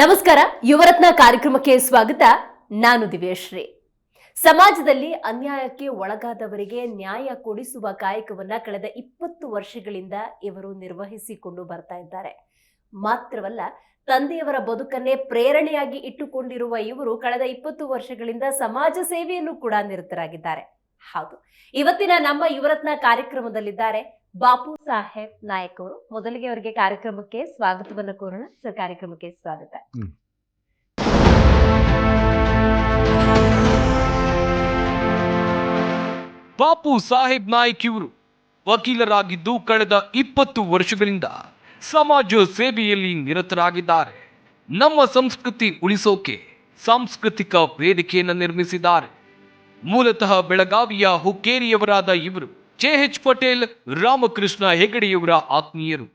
ನಮಸ್ಕಾರ. ಯುವರತ್ನ ಕಾರ್ಯಕ್ರಮಕ್ಕೆ ಸ್ವಾಗತ. ನಾನು ದಿವ್ಯಶ್ರೀ. ಸಮಾಜದಲ್ಲಿ ಅನ್ಯಾಯಕ್ಕೆ ಒಳಗಾದವರಿಗೆ ನ್ಯಾಯ ಕೊಡಿಸುವ ಕಾಯಕವನ್ನ ಕಳೆದ 20 ವರ್ಷಗಳಿಂದ ಇವರು ನಿರ್ವಹಿಸಿಕೊಂಡು ಬರ್ತಾ ಇದ್ದಾರೆ. ಮಾತ್ರವಲ್ಲ, ತಂದೆಯವರ ಬದುಕನ್ನೇ ಪ್ರೇರಣೆಯಾಗಿ ಇಟ್ಟುಕೊಂಡಿರುವ ಇವರು ಕಳೆದ 20 ವರ್ಷಗಳಿಂದ ಸಮಾಜ ಸೇವೆಯನ್ನು ಕೂಡ ನಿರತರಾಗಿದ್ದಾರೆ. ಹೌದು, ಇವತ್ತಿನ ನಮ್ಮ ಯುವರತ್ನ ಕಾರ್ಯಕ್ರಮದಲ್ಲಿದ್ದಾರೆ ಬಾಪು ಸಾಹೇಬ್ ನಾಯಕ್ ಅವರು. ಮೊದಲಿಗೆ ಅವರಿಗೆ ಕಾರ್ಯಕ್ರಮಕ್ಕೆ ಸ್ವಾಗತವನ್ನು ಕೋರೋಣ. ಸರ್, ಕಾರ್ಯಕ್ರಮಕ್ಕೆ ಸ್ವಾಗತ. ಬಾಪು ಸಾಹೇಬ್ ನಾಯಕ್ ಇವರು ವಕೀಲರಾಗಿದ್ದು ಕಳೆದ 20 ವರ್ಷಗಳಿಂದ ಸಮಾಜ ಸೇವೆಯಲ್ಲಿ ನಿರತರಾಗಿದ್ದಾರೆ. ನಮ್ಮ ಸಂಸ್ಕೃತಿ ಉಳಿಸೋಕೆ ಸಾಂಸ್ಕೃತಿಕ ವೇದಿಕೆಯನ್ನು ನಿರ್ಮಿಸಿದ್ದಾರೆ. ಮೂಲತಃ ಬೆಳಗಾವಿಯ ಹುಕ್ಕೇರಿಯವರಾದ ಇವರು ಜೆ.ಎಚ್. ಪಟೇಲ್, ರಾಮಕೃಷ್ಣ ಹೆಗಡೆಯವರ ಆತ್ಮೀಯರು.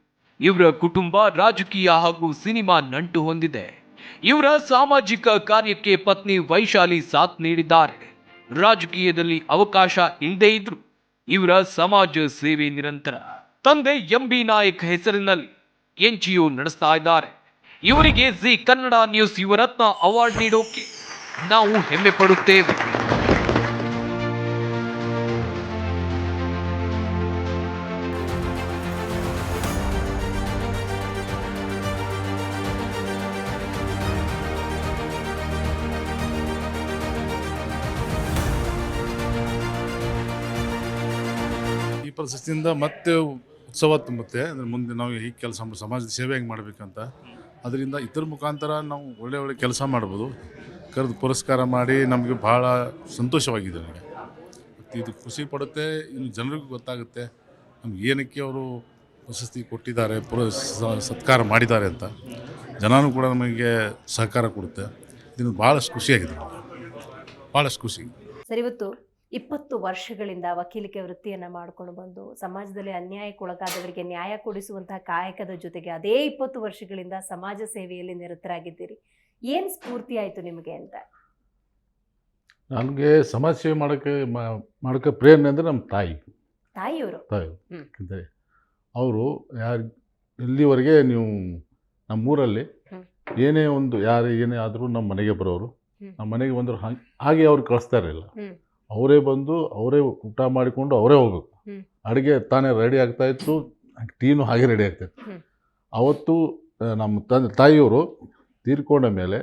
ಇವರ ಕುಟುಂಬ ರಾಜಕೀಯ ಹಾಗೂ ಸಿನಿಮಾ ನಂಟು ಹೊಂದಿದೆ. ಇವರ ಸಾಮಾಜಿಕ ಕಾರ್ಯಕ್ಕೆ ಪತ್ನಿ ವೈಶಾಲಿ ಸಾಥ್ ನೀಡಿದ್ದಾರೆ. ರಾಜಕೀಯದಲ್ಲಿ ಅವಕಾಶ ಇಲ್ಲದೇ ಇದ್ರು ಇವರ ಸಮಾಜ ಸೇವೆ ನಿರಂತರ. ತಂದೆ ಎಂ.ಬಿ. ನಾಯಕ್ ಹೆಸರಿನಲ್ಲಿ NGO ನಡೆಸ್ತಾ ಇದ್ದಾರೆ. ಇವರಿಗೆ Zee Kannada news Yuvaratna award ನೀಡೋಕೆ ನಾವು ಹೆಮ್ಮೆ ಪಡುತ್ತೇವೆ. ಈ ಪ್ರಶಸ್ತಿಯಿಂದ ಮತ್ತೆ ಉತ್ಸವ ತುಂಬುತ್ತೆ. ಅಂದರೆ ಮುಂದೆ ನಾವು ಈ ಕೆಲಸ ಸಮಾಜದ ಸೇವೆ ಹೆಂಗೆ ಮಾಡಬೇಕಂತ, ಅದರಿಂದ ಇತರ ಮುಖಾಂತರ ನಾವು ಒಳ್ಳೆ ಕೆಲಸ ಮಾಡ್ಬೋದು. ಕರೆದು ಪುರಸ್ಕಾರ ಮಾಡಿ ನಮಗೆ ಭಾಳ ಸಂತೋಷವಾಗಿದೆ. ನನಗೆ ಇದು ಖುಷಿ ಪಡುತ್ತೆ. ಇನ್ನು ಜನರಿಗೂ ಗೊತ್ತಾಗುತ್ತೆ ನಮ್ಗೆ ಏನಕ್ಕೆ ಅವರು ಪ್ರಶಸ್ತಿ ಕೊಟ್ಟಿದ್ದಾರೆ, ಸತ್ಕಾರ ಮಾಡಿದ್ದಾರೆ ಅಂತ. ಜನನೂ ಕೂಡ ನಮಗೆ ಸಹಕಾರ ಕೊಡುತ್ತೆ. ಇದನ್ನು ಭಾಳಷ್ಟು ಖುಷಿಯಾಗಿದೆ, ಭಾಳಷ್ಟು ಖುಷಿ. ಸರ್, ಇವತ್ತು 20 ವರ್ಷಗಳಿಂದ ವಕೀಲಿಕೆ ವೃತ್ತಿಯನ್ನ ಮಾಡಿಕೊಂಡು ಬಂದು ಸಮಾಜದಲ್ಲಿ ಅನ್ಯಾಯಕ್ಕೊಳಗಾದವರಿಗೆ ನ್ಯಾಯ ಕೊಡಿಸುವಂತಹ ಕಾಯಕದ ಜೊತೆಗೆ ಅದೇ 20 ವರ್ಷಗಳಿಂದ ಸಮಾಜ ಸೇವೆಯಲ್ಲಿ ನಿರತರಾಗಿದ್ದೀರಿ. ಏನ್ ಸ್ಫೂರ್ತಿ ಆಯ್ತು ನಿಮಗೆ ಅಂತ? ನನಗೆ ಸಮಾಜ ಸೇವೆ ಮಾಡೋಕ್ಕೆ ಪ್ರೇರಣೆ ಅಂದರೆ ನಮ್ಮ ತಾಯಿಯವರು. ಯಾಕಂದರೆ ಅವರು ಇಲ್ಲಿವರೆಗೆ ನೀವು ನಮ್ಮೂರಲ್ಲಿ ಏನೇ ಒಂದು ಏನೇ ಆದರೂ ನಮ್ಮ ಮನೆಗೆ ಬರೋರು, ನಮ್ಮ ಮನೆಗೆ ಬಂದರು ಹಾಗೆ ಅವ್ರು ಕಳಿಸ್ತಾ ಇರಲಿಲ್ಲ. ಅವರೇ ಬಂದು ಅವರೇ ಊಟ ಮಾಡಿಕೊಂಡು ಅವರೇ ಹೋಗ್ಬೇಕು. ಅಡುಗೆ ತಾನೇ ರೆಡಿ ಆಗ್ತಾಯಿತ್ತು, ಟೀನು ಹಾಗೆ ರೆಡಿ ಆಗ್ತಾಯಿತ್ತು. ಅವತ್ತು ನಮ್ಮ ತಾಯಿಯವರು ತೀರ್ಕೊಂಡ ಮೇಲೆ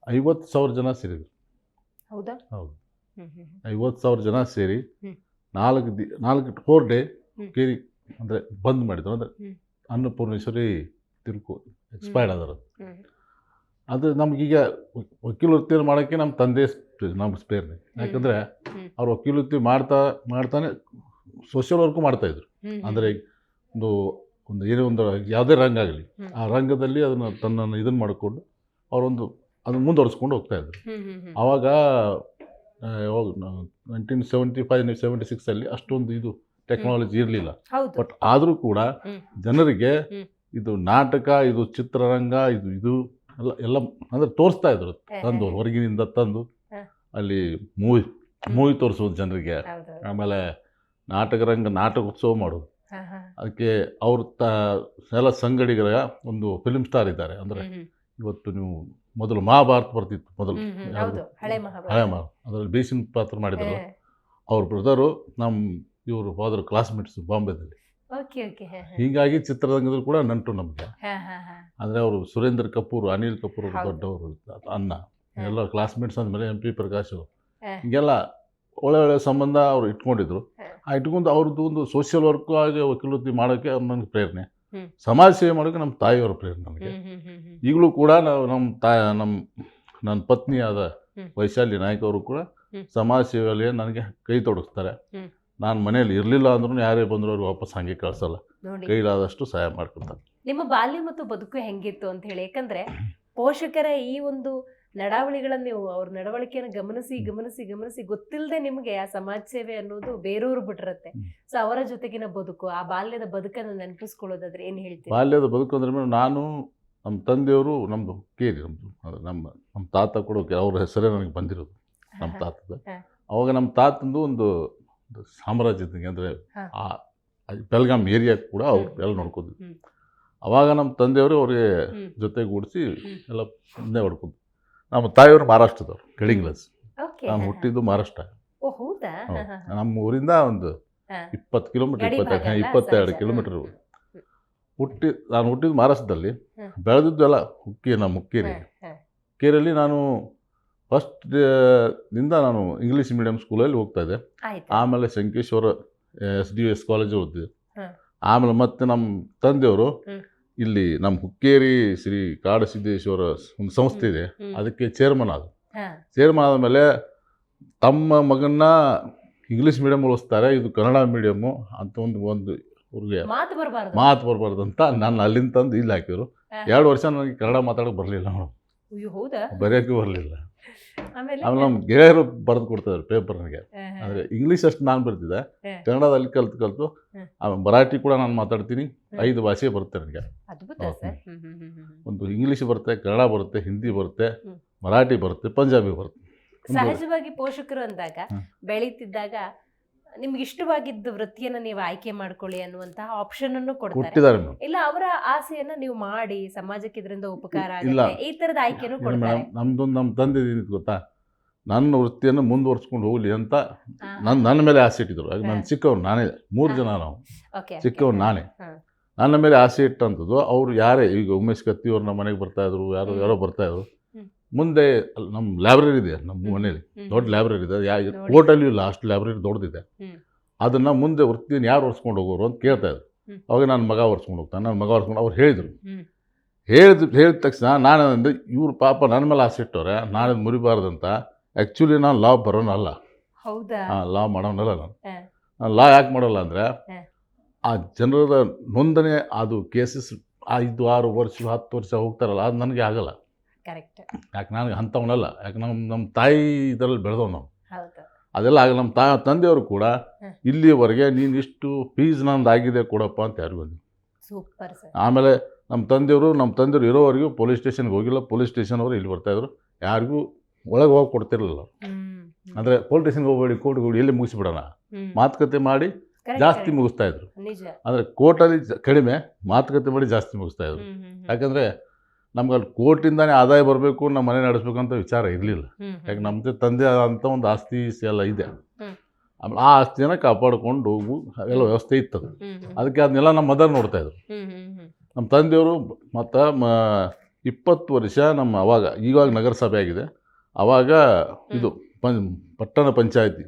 50,000 ಜನ ಸೇರಿದರು. ಹೌದಾ? ಹೌದು, 50,000 ಜನ ಸೇರಿ 4 ಡೇ ಕೇರಿ ಅಂದರೆ ಬಂದ್ ಮಾಡಿದ್ರು. ಅಂದರೆ ಅನ್ನಪೂರ್ಣೇಶ್ವರಿ ಎಕ್ಸ್ಪೈರ್ಡ್ ಆದರು. ಅದು ನಮಗೀಗ ವಕೀಲ ವೃತ್ತಿಯನ್ನು ಮಾಡೋಕ್ಕೆ ನಮ್ಮ ತಂದೆ ನಮ್ಮ ಪ್ರೇರಣೆ. ಯಾಕಂದರೆ ಅವ್ರು ವಕೀಲ ವೃತ್ತಿ ಮಾಡ್ತಾನೆ ಸೋಷಿಯಲ್ ವರ್ಕು ಮಾಡ್ತಾಯಿದ್ರು. ಅಂದರೆ ಒಂದು ಏನೋ ಒಂದು ಯಾವುದೇ ರಂಗ ಆಗಲಿ, ಆ ರಂಗದಲ್ಲಿ ಅದನ್ನು ತನ್ನನ್ನು ಇದನ್ನು ಮಾಡಿಕೊಂಡು ಅವರೊಂದು ಅದನ್ನು ಮುಂದುವರಿಸ್ಕೊಂಡು ಹೋಗ್ತಾಯಿದ್ರು. ಆವಾಗ 1975-76 ಅಷ್ಟೊಂದು ಇದು ಟೆಕ್ನಾಲಜಿ ಇರಲಿಲ್ಲ. ಬಟ್ ಆದರೂ ಕೂಡ ಜನರಿಗೆ ಇದು ನಾಟಕ, ಇದು ಚಿತ್ರರಂಗ, ಇದು ಎಲ್ಲ ಅಂದರೆ ತೋರಿಸ್ತಾ ಇದ್ರು. ತಂದು ಹೊರಗಿನಿಂದ ತಂದು ಅಲ್ಲಿ ಮೂವಿ ತೋರಿಸೋದು ಜನರಿಗೆ. ಆಮೇಲೆ ನಾಟಕ ಉತ್ಸವ ಮಾಡೋದು. ಅದಕ್ಕೆ ಅವರು ಎಲ್ಲ ಸಂಗಡಿಗರ ಒಂದು ಫಿಲ್ಮ್ ಸ್ಟಾರ್ ಇದ್ದಾರೆ. ಅಂದರೆ ಇವತ್ತು ನೀವು ಮೊದಲು ಮಹಾಭಾರತ ಬರ್ತಿತ್ತು, ಮೊದಲು ಹಳೆ ಮಹಾಭಾರತ, ಅದರಲ್ಲಿ ಬೇಸಿನ ಪಾತ್ರ ಮಾಡಿದ್ರು. ಅವ್ರ ಬ್ರದರು ಇವರು ಹೋದ್ರು ಕ್ಲಾಸ್ಮೇಟ್ಸು ಬಾಂಬೆದಲ್ಲಿ. ಹೀಗಾಗಿ ಚಿತ್ರರಂಗದಲ್ಲಿ ಕೂಡ ನಂಟು ನಮಗೆ. ಅಂದರೆ ಅವರು ಸುರೇಂದ್ರ ಕಪೂರ್, ಅನಿಲ್ ಕಪೂರ್ ದೊಡ್ಡವರು, ಅನ್ನ ಎಲ್ಲ ಕ್ಲಾಸ್ಮೇಟ್ಸ್ ಅಂದಮೇಲೆ MP ಪ್ರಕಾಶ್ ಹೀಗೆಲ್ಲ ಒಳ್ಳೆ ಸಂಬಂಧ ಅವರು ಇಟ್ಕೊಂಡಿದ್ರು. ಇಟ್ಕೊಂಡು ಅವ್ರದ್ದು ಒಂದು ಸೋಷಿಯಲ್ ವರ್ಕ್ ಆಗಿ ವಕೀಲವೃತ್ತಿ ಮಾಡೋಕ್ಕೆ ನನಗೆ ಪ್ರೇರಣೆ, ಸಮಾಜ ಸೇವೆ ಮಾಡೋಕ್ಕೆ ನಮ್ಮ ತಾಯಿಯವರ ಪ್ರೇರಣೆ ನನಗೆ. ಈಗಲೂ ಕೂಡ ನನ್ನ ಪತ್ನಿಯಾದ ವೈಶಾಲಿ ನಾಯಕ್ ಅವರು ಕೂಡ ಸಮಾಜ ಸೇವೆಯಲ್ಲಿ ನನಗೆ ಕೈ ತೊಡಗಿಸ್ತಾರೆ. ನಾನು ಮನೇಲಿ ಇರಲಿಲ್ಲ ಅಂದ್ರೂ ಯಾರೇ ಬಂದರೂ ಅವ್ರು ವಾಪಸ್ ಹಾಗೆ ಕಳಿಸಲ್ಲ, ಕೈಲಾದಷ್ಟು ಸಹಾಯ ಮಾಡ್ಕೊತಾರೆ. ನಿಮ್ಮ ಬಾಲ್ಯ ಮತ್ತು ಬದುಕು ಹೆಂಗಿತ್ತು ಅಂತ ಹೇಳಿ, ಯಾಕಂದ್ರೆ ಪೋಷಕರ ಈ ಒಂದು ನಡಾವಳಿಗಳನ್ನ ನೀವು ಅವ್ರ ನಡವಳಿಕೆಯನ್ನು ಗಮನಿಸಿ ಗಮನಿಸಿ ಗಮನಿಸಿ ಗೊತ್ತಿಲ್ಲದೆ ನಿಮಗೆ ಆ ಸಮಾಜ ಸೇವೆ ಅನ್ನೋದು ಬೇರೂರು ಬಿಟ್ಟಿರುತ್ತೆ. ಸೊ ಅವರ ಜೊತೆಗಿನ ಬದುಕು, ಆ ಬಾಲ್ಯದ ಬದುಕನ್ನು ನೆನಪಿಸ್ಕೊಳ್ಳೋದಾದ್ರೆ ಏನು ಹೇಳ್ತೀವಿ? ಬಾಲ್ಯದ ಬದುಕು ಅಂದ್ರೆ ನಾನು, ನಮ್ಮ ತಂದೆಯವರು, ನಮ್ಮದು ಕೇರಿ, ನಮ್ಮ ತಾತ ಕೂಡ ಅವ್ರ ಹೆಸರೇ ನನಗೆ ಬಂದಿರೋದು ನಮ್ಮ ತಾತದ. ಅವಾಗ ನಮ್ಮ ತಾತಂದು ಒಂದು ಸಾಮ್ರಾಜ್ಯದ ಅಂದರೆ ಆ ಬೆಳಗಾಂ ಏರಿಯಾ ಕೂಡ ಅವ್ರು ಎಲ್ಲ ನೋಡ್ಕೋದು. ಅವಾಗ ನಮ್ಮ ತಂದೆಯವರು ಅವ್ರಿಗೆ ಹ್ಮ್. ಜೊತೆಗೂಡಿಸಿ ಹ್ಮ್. ಎಲ್ಲ ಮುಂದೆ ಹೊಡ್ಕೊಂಡು ನಮ್ಮ ತಾಯಿಯವರು ಮಹಾರಾಷ್ಟ್ರದವ್ರು ಕೆಳಿಂಗ್ಲಸ್. ಓಕೆ. ನಾನು ಹುಟ್ಟಿದ್ದು ಮಹಾರಾಷ್ಟ್ರ. ಓ ಹೌದಾ? ಹೌದು. ನಮ್ಮ ಊರಿಂದ ಒಂದು ಹಾ. 20 ಕಿಲೋಮೀಟರ್, ಗಡಿ ಭಾಗ ಅಲ್ಲ? 22 ಸಹಜ. ಕಿಲೋಮೀಟರ್. ಹ್ಮ್. ನಾನು ಹುಟ್ಟಿದ್ದು ಮಹಾರಾಷ್ಟ್ರದಲ್ಲಿ, ಹ್ಮ್. ಬೆಳೆದಿದ್ದು ಎಲ್ಲ ಮುಕ್ಕೇರಿ. ಹ್ಮ್. ಹ್ಮ್. ಕೇರಲ್ಲಿ ನಾನು ದಿಂದ ನಾನು ಇಂಗ್ಲೀಷ್ ಮೀಡಿಯಂ ಸ್ಕೂಲಲ್ಲಿ ಹೋಗ್ತಾ ಇದ್ದೆ. ಆಯ್ತು. ಆಮೇಲೆ ಶಂಕೇಶ್ವರ SDUS ಕಾಲೇಜ್ ಓದಿದೆ. ಹ್ಮ್. ಆಮೇಲೆ ಮತ್ತೆ ನಮ್ಮ ತಂದೆಯವರು ಹ್ಮ್. ಇಲ್ಲಿ ನಮ್ಮ ಹುಕ್ಕೇರಿ ಶ್ರೀ ಕಾಡಸಿದ್ದೇಶ್ವರ ಒಂದು ಸಂಸ್ಥೆ ಇದೆ, ಹ್ಮ್. ಅದಕ್ಕೆ ಚೇರ್ಮನ್ ಆದ. ಹಾ. ಚೇರ್ಮನ್ ಆದಮೇಲೆ ತಮ್ಮ ಮಗನ್ನ ಇಂಗ್ಲೀಷ್ ಮೀಡಿಯಂ ಓದಿಸ್ತಾರೆ, ಇದು ಕನ್ನಡ ಮೀಡಿಯಮ್ಮು ಅಂತ ಒಂದು ಅವ್ರಿಗೆ ಮಾತು ಬರಬಾರ್ದು. ಮಾತು ಬರಬಾರ್ದು ಅಂತ ನಾನು ಅಲ್ಲಿಂದ ತಂದು ಇಲ್ಲಿ ಹಾಕಿದ್ರು. ಹಾ. 2 ವರ್ಷ ನನಗೆ ಕನ್ನಡ ಮಾತಾಡೋಕೆ ಬರಲಿಲ್ಲ, ಅಯ್ಯೋ ಹೌದಾ? ಬರೆಯೋಕ್ಕೂ ಬರಲಿಲ್ಲ. ಆಮೇಲೆ ಆಮೇಲೆ ನಮ್ಮ ಗೆಳೆಯರು ಬರೆದು ಕೊಡ್ತಾರೆ ಪೇಪರ್ ನನಗೆ. ಹಾ, ಹಾ. ಅಂದರೆ ಇಂಗ್ಲೀಷ್ ಅಷ್ಟು ನಾನು ಬರ್ತಿದ್ದೆ, ಹಾ. ಕನ್ನಡದಲ್ಲಿ ಕಲ್ತು ಆಮೇಲೆ ಮರಾಠಿ ಕೂಡ ನಾನು ಮಾತಾಡ್ತೀನಿ. 5 ಭಾಷೆ ಬರುತ್ತೆ ನನಗೆ. ಅದ್ಭುತ ಹೌದು. ಸರ್. ಹ್ಮ್ ಹ್ಮ್ ಹ್ಮ್ ಹ್ಮ್. ಒಂದು ಇಂಗ್ಲೀಷ್ ಬರುತ್ತೆ, ಕನ್ನಡ ಬರುತ್ತೆ, ಹಿಂದಿ ಬರುತ್ತೆ, ಹ್ಮ್. ಮರಾಠಿ ಬರುತ್ತೆ, ಪಂಜಾಬಿ ಬರುತ್ತೆ. ಸಹಜವಾಗಿ ಪೋಷಕರು ಅಂದಾಗ ಹ್ಮ್. ಬೆಳೀತಿದ್ದಾಗ ನಿಮ್ಗೆ ಇಷ್ಟವಾಗಿದ್ದ ವೃತ್ತಿಯನ್ನ ನೀವು ಆಯ್ಕೆ ಮಾಡ್ಕೊಳ್ಳಿ ಅನ್ನುವಂತಹ ಆಪ್ಷನ್ ಅನ್ನು ಕೊಡ್ತಾರೆ. ಕೊಟ್ಟಿದ್ದಾರೆ ಮೇಡಮ್. ಇಲ್ಲ ಅವರ ಆಸೆಯನ್ನ ನೀವು ಮಾಡಿ ಸಮಾಜಕ್ಕೆ ಇದರಿಂದ ಉಪಕಾರ ಇಲ್ಲ. ಆಗುತ್ತೆ ಈ ತರದ ಆಯ್ಕೆನೂ ಕೊಡ್ತಾರೆ. ಮೇಡಮ್, ನಮ್ದೊಂದು ನಮ್ಮ ತಂದೆ ಏನಿತ್ತು ಗೊತ್ತಾ, ನನ್ನ ವೃತ್ತಿಯನ್ನು ಮುಂದುವರ್ಸ್ಕೊಂಡು ಹೋಗಲಿ ಅಂತ ಹಾ. ನನ್ನ ಮೇಲೆ ಆಸೆ ಇಟ್ಟಿದ್ರು. ಆಗ ನಾನು ಚಿಕ್ಕವ್ರು, ನಾನೇ 3 ಜನ ನಾವು, Okay, ಚಿಕ್ಕವ್ರು okay. ನಾನೇ. ಹಾ. ನನ್ನ ಮೇಲೆ ಆಸೆ ಇಟ್ಟಂಥದ್ದು ಅವ್ರು ಯಾರೇ, ಈಗ ಉಮೇಶ್ ಕತ್ತಿಯವ್ರು ನಮ್ಮ ಮನೆಗೆ ಬರ್ತಾಯಿದ್ರು, ಯಾರೋ ಬರ್ತಾಯಿದ್ರು. ಹ್ಮ್. ಮುಂದೆ ನಮ್ಮ ಲೈಬ್ರರಿ ಇದೆ ನಮ್ಮ ಮನೇಲಿ, ಹ್ಮ್. ದೊಡ್ಡ ಲೈಬ್ರರಿ ಇದೆ. ನೋಡಿ. ಕೋರ್ಟಲ್ಲಿ ಇಲ್ಲ, ಅಷ್ಟು ಲೈಬ್ರರಿ ದೊಡ್ಡದಿದೆ. ಹ್ಮ್. ಅದನ್ನು ಮುಂದೆ ವೃತ್ತಿಯನ್ನು ಯಾರು ಒರೆಸ್ಕೊಂಡು ಹೋಗೋರು ಅಂತ ಕೇಳ್ತಾಯಿದ್ರು. ಹ್ಮ್. ಅವಾಗ ನನ್ನ ಮಗ ಒರೆಸ್ಕೊಂಡು ಹೋಗ್ತಾನೆ, ನನ್ನ ಮಗ ಒರೆಸ್ಕೊಂಡು ಅವ್ರು ಹೇಳಿದರು. ಹ್ಮ್. ಹೇಳಿದ ತಕ್ಷಣ ನಾನು ಅಂದೆ, ಇವ್ರು ಪಾಪ ನನ್ನ ಮೇಲೆ ಆಸೆ ಇಟ್ಟವ್ರೆ, ನಾನು ಮುರಿಬಾರ್ದಂತ. ಆ್ಯಕ್ಚುಲಿ ನಾನು ಲಾ ಬರೋನಲ್ಲ, ಹೌದಾ? ಲಾ ಮಾಡೋನಲ್ಲ. ಹಾ. ನಾನು ಲಾ ಯಾಕೆ ಮಾಡೋಲ್ಲ ಅಂದರೆ, ಹಾ. ಆ ಜನರ ನೋಂದಣಿ ಅದು ಕೇಸಸ್ 5, 6 ವರ್ಷ 10 ವರ್ಷ ಹೋಗ್ತಾರಲ್ಲ, ಅದು ನನಗೆ ಆಗಲ್ಲ. ಕರೆಕ್ಟ್. ಯಾಕೆ ನನಗೆ ಅಂಥವನಲ್ಲ. ಯಾಕೆ ನಮ್ಮ ತಾಯಿ ಇದರಲ್ಲಿ ಬೆಳೆದವ್ ನಾವು, ಹೌದು. ಅದೆಲ್ಲ ಆಗಲ್ಲ. ನಮ್ಮ ತಂದೆಯವರು ಕೂಡ ಹ್ಮ್. ಇಲ್ಲಿಯವರೆಗೆ ನೀನು ಇಷ್ಟು ಫೀಸ್ ನಂದು ಆಗಿದೆ ಕೊಡಪ್ಪ ಅಂತ ಯಾರಿಗೂ ಅಂದಿಲ್ಲ. Super sir. ಆಮೇಲೆ ನಮ್ಮ ತಂದೆಯವರು ಇರೋವರೆಗೂ ಪೊಲೀಸ್ ಸ್ಟೇಷನ್ಗೆ ಹೋಗಿಲ್ಲ. ಪೊಲೀಸ್ ಸ್ಟೇಷನ್ ಅವರು ಇಲ್ಲಿ ಬರ್ತಾಯಿದ್ರು, ಯಾರಿಗೂ ಒಳಗೆ ಹೋಗಿ ಕೊಡ್ತಿರಲಿಲ್ಲ. ಅಂದರೆ ಪೊಲೀಸ್ ಸ್ಟೇಷನ್ಗೆ ಹೋಗ್ಬೇಡಿ, ಕೋರ್ಟ್ಗೆ ಹೋಗಿ ಎಲ್ಲಿ ಮುಗಿಸ್ಬಿಡೋಣ, ಮಾತುಕತೆ ಮಾಡಿ ಜಾಸ್ತಿ ಮುಗಿಸ್ತಾಯಿದ್ರು. ನಿಜ. ಅಂದರೆ ಕೋರ್ಟಲ್ಲಿ ಕಡಿಮೆ, ಮಾತುಕತೆ ಮಾಡಿ ಜಾಸ್ತಿ ಮುಗಿಸ್ತಾಯಿದ್ರು. ಯಾಕಂದರೆ ನಮ್ಗೆ ಅಲ್ಲಿ ಕೋರ್ಟಿಂದಾನೇ ಆದಾಯ ಬರಬೇಕು, ನಮ್ಮ ಮನೆ ನಡೆಸ್ಬೇಕು ಅಂತ ವಿಚಾರ ಇರಲಿಲ್ಲ. ಯಾಕೆ ನಮ್ಮ ತಂದೆ ಅಂತ ಒಂದು ಆಸ್ತಿ ಎಲ್ಲ ಇದೆ. ಆಮೇಲೆ ಆ ಆಸ್ತಿಯನ್ನು ಕಾಪಾಡಿಕೊಂಡು ಹೋಗು ಎಲ್ಲ ವ್ಯವಸ್ಥೆ ಇತ್ತದು. ಅದಕ್ಕೆ ಅದನ್ನೆಲ್ಲ ನಮ್ಮ ಮದರ್ ನೋಡ್ತಾಯಿದ್ರು. ನಮ್ಮ ತಂದೆಯವರು ಮತ್ತು 20 ವರ್ಷ ನಮ್ಮ ಇವಾಗ ನಗರಸಭೆ ಆಗಿದೆ, ಆವಾಗ ಇದು ಪಟ್ಟಣ ಪಂಚಾಯತಿ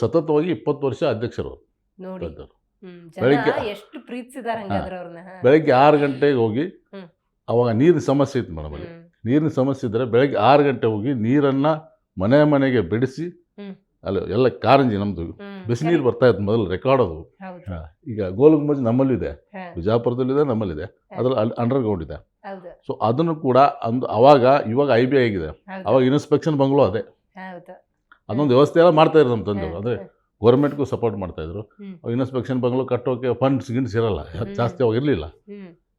ಸತತವಾಗಿ 20 ವರ್ಷ ಅಧ್ಯಕ್ಷರು. ನೋಡಿ. ಬೆಳಿಗ್ಗೆ ಎಷ್ಟು ಪ್ರೀತಿಸಿದಾರೆ ಹಂಗಾದ್ರೆ ಅವ್ರನ್ನ. ಬೆಳಗ್ಗೆ 6 ಗಂಟೆಗೆ ಹೋಗಿ, ಅವಾಗ ನೀರಿನ ಸಮಸ್ಯೆ ಇತ್ತು ಮೇಡಮ್. ಅಲ್ಲಿ ನೀರಿನ ಸಮಸ್ಯೆ ಇದ್ದರೆ ಬೆಳಗ್ಗೆ 6 ಗಂಟೆ ಹೋಗಿ ನೀರನ್ನು ಮನೆಗೆ ಬಿಡಿಸಿ, ಅಲ್ಲಿ ಎಲ್ಲ ಕಾರಂಜಿ ನಮ್ಮದು ಬಿಸಿ ನೀರು ಬರ್ತಾಯಿತ್ತು ಮೊದಲು, ರೆಕಾರ್ಡ್ ಅದು. ಈಗ ಗೋಲಗುಂಬಜ್ ನಮ್ಮಲ್ಲಿದೆ, ಬಿಜಾಪುರದಲ್ಲಿದೆ, ನಮ್ಮಲ್ಲಿದೆ, ಅದ್ರಲ್ಲಿ ಅಂಡರ್ಗ್ರೌಂಡ್ ಇದೆ. ಸೊ ಅದನ್ನು ಕೂಡ ಇವಾಗ IB ಆಗಿದೆ, ಅವಾಗ ಇನ್ಸ್ಪೆಕ್ಷನ್ ಬಂಗ್ಲೋ ಅದೇ. ಅದೊಂದು ವ್ಯವಸ್ಥೆ ಎಲ್ಲ ಮಾಡ್ತಾಯಿದ್ರು ನಮ್ಮ ತಂದೆಯವರು. ಅಂದರೆ ಗೌರ್ಮೆಂಟ್ಗೂ ಸಪೋರ್ಟ್ ಮಾಡ್ತಾಯಿದ್ರು. ಇನ್ಸ್ಪೆಕ್ಷನ್ ಬಂಗ್ಲೋ ಕಟ್ಟೋಕೆ ಫಂಡ್ಸ್ ಗಿಂಡ್ಸ್ ಇರಲ್ಲ ಜಾಸ್ತಿ, ಅವಾಗ ಇರಲಿಲ್ಲ.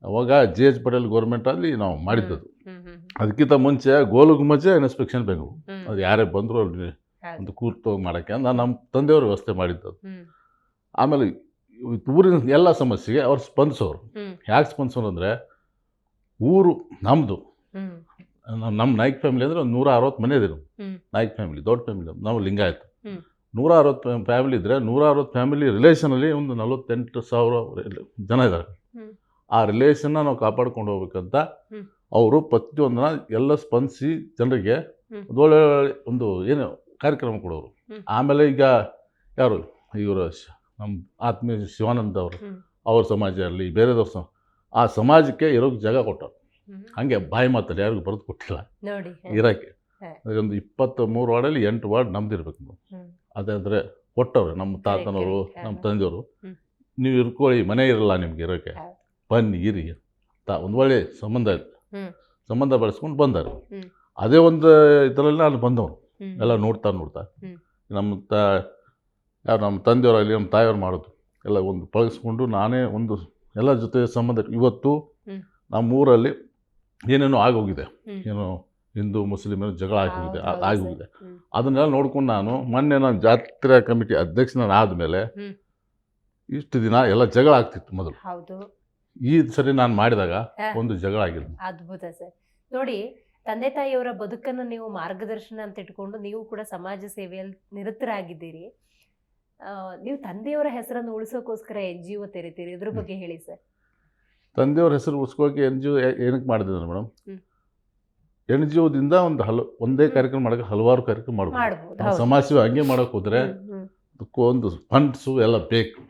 ಅವಾಗ JH ಪಟೇಲ್ ಗೌರ್ಮೆಂಟಲ್ಲಿ ನಾವು ಮಾಡಿದ್ದದು. ಅದಕ್ಕಿಂತ ಮುಂಚೆ ಗೋಲಗುಂಬಜೆ ಇನ್ಸ್ಪೆಕ್ಷನ್ ಬೆಂಗಳೂರು, ಅದು ಯಾರೇ ಬಂದರೂ ಅಲ್ಲಿ ಒಂದು ಕೂರ್ತು ಮಾಡೋಕ್ಕೆ ನಮ್ಮ ತಂದೆಯವರು ವ್ಯವಸ್ಥೆ ಮಾಡಿದ್ದದು. ಆಮೇಲೆ ಊರಿನ ಎಲ್ಲ ಸಮಸ್ಯೆಗೆ ಅವ್ರು ಸ್ಪಂದಿಸೋರು. ಯಾಕೆ ಸ್ಪಂದಿಸೋರು ಅಂದರೆ, ಊರು ನಮ್ಮದು, ನಮ್ಮ ನಾಯ್ಕ್ ಫ್ಯಾಮಿಲಿ ಅಂದರೆ ಒಂದು 160 ಮನೆ ಇದೆ. ನಾಯ್ಕ್ ಫ್ಯಾಮಿಲಿ ದೊಡ್ಡ ಫ್ಯಾಮಿಲಿ, ನಾವು ಲಿಂಗಾಯತ. 160 ಫ್ಯಾಮಿಲಿ ಇದ್ದರೆ 160 ಫ್ಯಾಮಿಲಿ ರಿಲೇಷನಲ್ಲಿ ಒಂದು 48,000 ಜನ ಇದ್ದಾರೆ. ಆ ರಿಲೇಷನ್ನ ನಾವು ಕಾಪಾಡ್ಕೊಂಡು ಹೋಗ್ಬೇಕಂತ ಅವರು ಪ್ರತಿಯೊಂದನ್ನ ಎಲ್ಲ ಸ್ಪಂದಿಸಿ ಜನರಿಗೆ ಒಳ್ಳೆ ಒಂದು ಏನು ಕಾರ್ಯಕ್ರಮ ಕೊಡೋರು. ಆಮೇಲೆ ಈಗ ಯಾರು ಇವರು ನಮ್ಮ ಆತ್ಮೀಯ ಶಿವಾನಂದ ಅವರು, ಅವ್ರ ಸಮಾಜ ಅಲ್ಲಿ ಬೇರೆದವ್ರ ಆ ಸಮಾಜಕ್ಕೆ ಇರೋಕ್ಕೆ ಜಾಗ ಕೊಟ್ಟರು. ಹಾಗೆ ಬಾಯಿ ಮಾತಲ್ಲಿ ಯಾರಿಗೂ ಬರೆದು ಕೊಟ್ಟಿಲ್ಲ ಇರೋಕ್ಕೆ. ಒಂದು 23 ವಾರ್ಡಲ್ಲಿ 8 ವಾರ್ಡ್ ನಮ್ದಿರ್ಬೇಕು. ಅದಂದರೆ ಕೊಟ್ಟವ್ರೆ ನಮ್ಮ ತಾತನವರು, ನಮ್ಮ ತಂದೆಯವರು, ನೀವು ಇರ್ಕೊಳ್ಳಿ, ಮನೆ ಇರಲ್ಲ ನಿಮ್ಗೆ ಇರೋಕ್ಕೆ, ಬನ್ನಿ ಇರಿ ಒಂದು ಒಳ್ಳೆ ಸಂಬಂಧ ಬೆಳೆಸ್ಕೊಂಡು ಬಂದರು. ಅದೇ ಒಂದು ಇದರಲ್ಲಿ ನಾನು ಬಂದವನು, ಎಲ್ಲ ನೋಡ್ತಾ ನಮ್ಮ ತಂದೆಯವರಾಗಲಿ ನಮ್ಮ ತಾಯಿಯವ್ರು ಮಾಡೋದು ಎಲ್ಲ ಒಂದು ಪಳಗಿಸ್ಕೊಂಡು ನಾನೇ ಒಂದು ಎಲ್ಲ ಜೊತೆ ಸಂಬಂಧ. ಇವತ್ತು ನಮ್ಮೂರಲ್ಲಿ ಏನೇನೋ ಆಗೋಗಿದೆ, ಏನೋ ಹಿಂದೂ ಮುಸ್ಲಿಮರ ಜಗಳ ಆಗೋಗಿದೆ. ಅದನ್ನೆಲ್ಲ ನೋಡ್ಕೊಂಡು ಮೊನ್ನೆ ನಾನು ಜಾತ್ರಾ ಕಮಿಟಿ ಅಧ್ಯಕ್ಷನಾದ ಮೇಲೆ ಇಷ್ಟು ದಿನ ಎಲ್ಲ ಜಗಳ ಆಗ್ತಿತ್ತು ಮೊದಲು. ಈ ಸರಿ ನಾನು ಮಾಡಿದಾಗ ಹಾ. ಒಂದು ಜಗಳ ಆಗಿದೆ. ಅದ್ಭುತ ಸರ್. ನೋಡಿ, ತಂದೆ ತಾಯಿಯವರ ಬದುಕನ್ನ ನೀವು ಮಾರ್ಗದರ್ಶನ ಅಂತ ಇಟ್ಕೊಂಡು ನೀವು ಕೂಡ ಸಮಾಜ ಸೇವೆಯಲ್ಲಿ ನಿರತರಾಗಿದ್ದೀರಿ. ನೀವು ತಂದೆಯವರ ಹೆಸರನ್ನು ಉಳಿಸೋಕೋಸ್ಕರ NGO ತೆರಿತೀರಿ, ಇದ್ರ ಬಗ್ಗೆ ಹೇಳಿ ಸರ್. ತಂದೆಯವ್ರ ಹೆಸರು ಉಳಿಸ್ಕೋಕೆ NGO ಏನಕ್ಕೆ ಮಾಡಿದೆ ಮೇಡಮ್, NGOದಿಂದ ಒಂದೇ ಕಾರ್ಯಕ್ರಮ ಮಾಡೋಕೆ ಹಲವಾರು ಕಾರ್ಯಕ್ರಮ ಮಾಡ್ಬೋದು, ಮಾಡ್ಬೋದು. ಹೌದು. ಸಮಾಜ ಸೇವೆ ಹಂಗೆ ಮಾಡೋಕೆ ಹೋದರೆ ಒಂದು ಫಂಡ್ಸು ಎಲ್ಲ ಬೇಕು.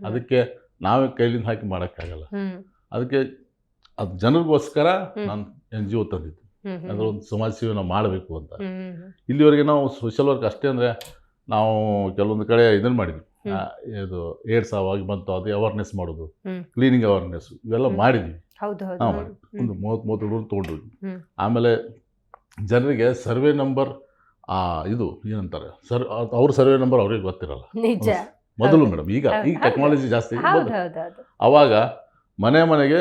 ಅದಕ್ಕೆ ನಾವೇ ಕೈಲಿಂದ ಹಾಕಿ ಮಾಡೋಕ್ಕಾಗಲ್ಲ. ಅದಕ್ಕೆ ಅದು ಜನರಿಗೋಸ್ಕರ ನಾನು NGO ತಂದಿದ್ದು. ಅದರ ಒಂದು ಸಮಾಜ ಸೇವೆ ನಾವು ಮಾಡಬೇಕು ಅಂತ. ಇಲ್ಲಿವರೆಗೆ ನಾವು ಸೋಷಿಯಲ್ ವರ್ಕ್ ಅಷ್ಟೇ ಅಂದರೆ ನಾವು ಕೆಲವೊಂದು ಕಡೆ ಇದನ್ನು ಮಾಡಿದ್ವಿ. ಇದು ಏಡ್ಸ್ ಆವಾಗಿ ಬಂತು, ಅದು ಅವೇರ್ನೆಸ್ ಮಾಡೋದು, ಕ್ಲೀನಿಂಗ್ ಅವೇರ್ನೆಸ್ ಇವೆಲ್ಲ ಮಾಡಿದ್ವಿ. ಹಾಂ, ಮಾಡಿದ್ವಿ. ಒಂದು 30 ಹುಡುಗರು ತೊಗೊಂಡ್ವಿ. ಆಮೇಲೆ ಜನರಿಗೆ ಸರ್ವೆ ನಂಬರ್ ಇದು ಏನಂತಾರೆ ಅವ್ರ ಸರ್ವೆ ನಂಬರ್ ಅವ್ರಿಗೆ ಗೊತ್ತಿರಲ್ಲ ನಿಜ. ಮೊದಲು ಮೇಡಮ್. ಈಗ ಟೆಕ್ನಾಲಜಿ ಜಾಸ್ತಿ ಅವಾಗ ಮನೆ ಮನೆಗೆ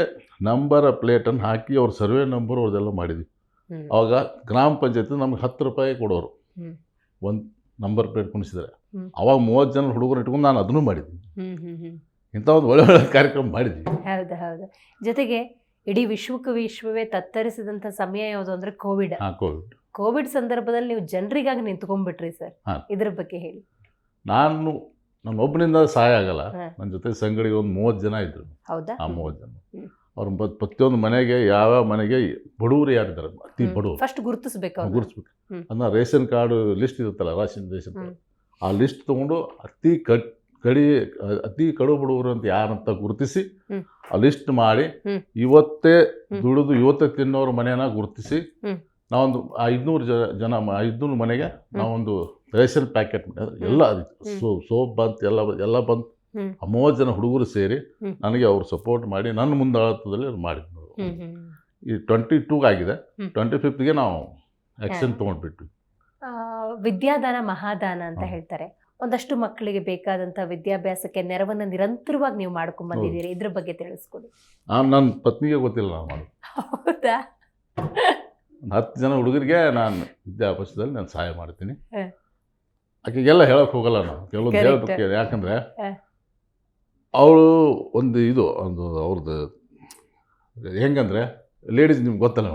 ನಂಬರ್ ಪ್ಲೇಟನ್ನು ಹಾಕಿ ಅವ್ರ ಸರ್ವೆ ನಂಬರ್ ಅವ್ರದ್ದೆಲ್ಲ ಮಾಡಿದ್ವಿ. ಅವಾಗ ಗ್ರಾಮ ಪಂಚಾಯತ್ ನಮ್ಗೆ 10 ರೂಪಾಯಿ ಕೊಡೋರು ಒಂದು ನಂಬರ್ ಪ್ಲೇಟ್ ಕುಣಿಸಿದ್ರೆ. ಅವಾಗ 30 ಜನ ಹುಡುಗರು ಇಟ್ಕೊಂಡು ನಾನು ಅದನ್ನು ಮಾಡಿದ್ವಿ. ಇಂಥ ಒಂದು ಒಳ್ಳೆ ಒಳ್ಳೆ ಕಾರ್ಯಕ್ರಮ ಮಾಡಿದ್ವಿ. ಹೌದು ಹೌದು. ಜೊತೆಗೆ ಇಡೀ ವಿಶ್ವವೇ ತತ್ತರಿಸಿದಂಥ ಸಮಯ ಯಾವುದು ಅಂದರೆ ಕೋವಿಡ್. ಕೋವಿಡ್ ಸಂದರ್ಭದಲ್ಲಿ ನೀವು ಜನರಿಗಾಗಿ ನಿಂತ್ಕೊಂಡ್ಬಿಟ್ರಿ ಸರ್, ಇದ್ರ ಬಗ್ಗೆ ಹೇಳಿ. ನನ್ನ ಒಬ್ಬನಿಂದ ಸಹಾಯ ಆಗಲ್ಲ. ನನ್ನ ಜೊತೆ ಸಂಗಡಿಗೆ ಒಂದು 30 ಜನ ಇದ್ರು. ಹೌದಾ? ಆ 30 ಜನ ಅವ್ರ ಪ್ರತಿಯೊಂದು ಮನೆಗೆ ಯಾವ ಮನೆಗೆ ಬಡವರು ಯಾರಿದ್ದಾರೆ, ಅತಿ ಬಡವರು ಫಸ್ಟ್ ಗುರುತಿಸ್ಬೇಕು. ಅದನ್ನ ರೇಷನ್ ಕಾರ್ಡ್ ಲಿಸ್ಟ್ ಇರುತ್ತಲ್ಲ, ರೇಷನ್ ಆ ಲಿಸ್ಟ್ ತೊಗೊಂಡು ಅತಿ ಕಡು ಬಡವರು ಅಂತ ಯಾರಂತ ಗುರುತಿಸಿ ಆ ಲಿಸ್ಟ್ ಮಾಡಿ ಇವತ್ತೇ ದುಡಿದು ಇವತ್ತೇ ತಿನ್ನೋರ ಮನೆಯನ್ನ ಗುರುತಿಸಿ ನಾವೊಂದು 500 ಮನೆಗೆ ನಾವೊಂದು ರೇಷನ್ ಪ್ಯಾಕೆಟ್ ಎಲ್ಲ ಸೋಪ್ ಬಂತು, ಎಲ್ಲ ಬಂತು. 30 ಜನ ಹುಡುಗರು ಸೇರಿ ನನಗೆ ಅವ್ರು ಸಪೋರ್ಟ್ ಮಾಡಿ ನನ್ನ ಮುಂದಾಳತ್ವದಲ್ಲಿ ಅವ್ರು ಮಾಡಿದ್ರು. ಈ 22 ಆಗಿದೆ, 25ಗೆ ನಾವು ಆ್ಯಕ್ಷನ್ ತೊಗೊಂಡ್ಬಿಟ್ವಿ. ವಿದ್ಯಾದಾನ ಮಹಾದಾನ ಅಂತ ಹೇಳ್ತಾರೆ. ಒಂದಷ್ಟು ಮಕ್ಕಳಿಗೆ ಬೇಕಾದಂಥ ವಿದ್ಯಾಭ್ಯಾಸಕ್ಕೆ ನೆರವನ್ನು ನಿರಂತರವಾಗಿ ನೀವು ಮಾಡ್ಕೊಂಡ್ ಬಂದಿದ್ದೀರಿ, ಇದ್ರ ಬಗ್ಗೆ ತಿಳಿಸ್ಕೊಡಿ. ನನ್ನ ಪತ್ನಿಗೆ ಗೊತ್ತಿಲ್ಲ ನಾನು ಮಾಡೋದು. ಹೌದಾ? 10 ಜನ ಹುಡುಗರಿಗೆ ನಾನು ವಿದ್ಯಾಭ್ಯಾಸದಲ್ಲಿ ನಾನು ಸಹಾಯ ಮಾಡ್ತೀನಿ. ಆಕೆಗೆಲ್ಲ ಹೇಳಕ್ಕೆ ಹೋಗಲ್ಲ ನಾನು, ಕೆಲವೊಂದು ಹೇಳ್ಬೇಕು. ಯಾಕಂದರೆ ಅವಳು ಒಂದು ಅವ್ರದ್ದು ಹೆಂಗಂದರೆ ಲೇಡೀಸ್ ನಿಮ್ಗೆ ಗೊತ್ತಲ್ಲ,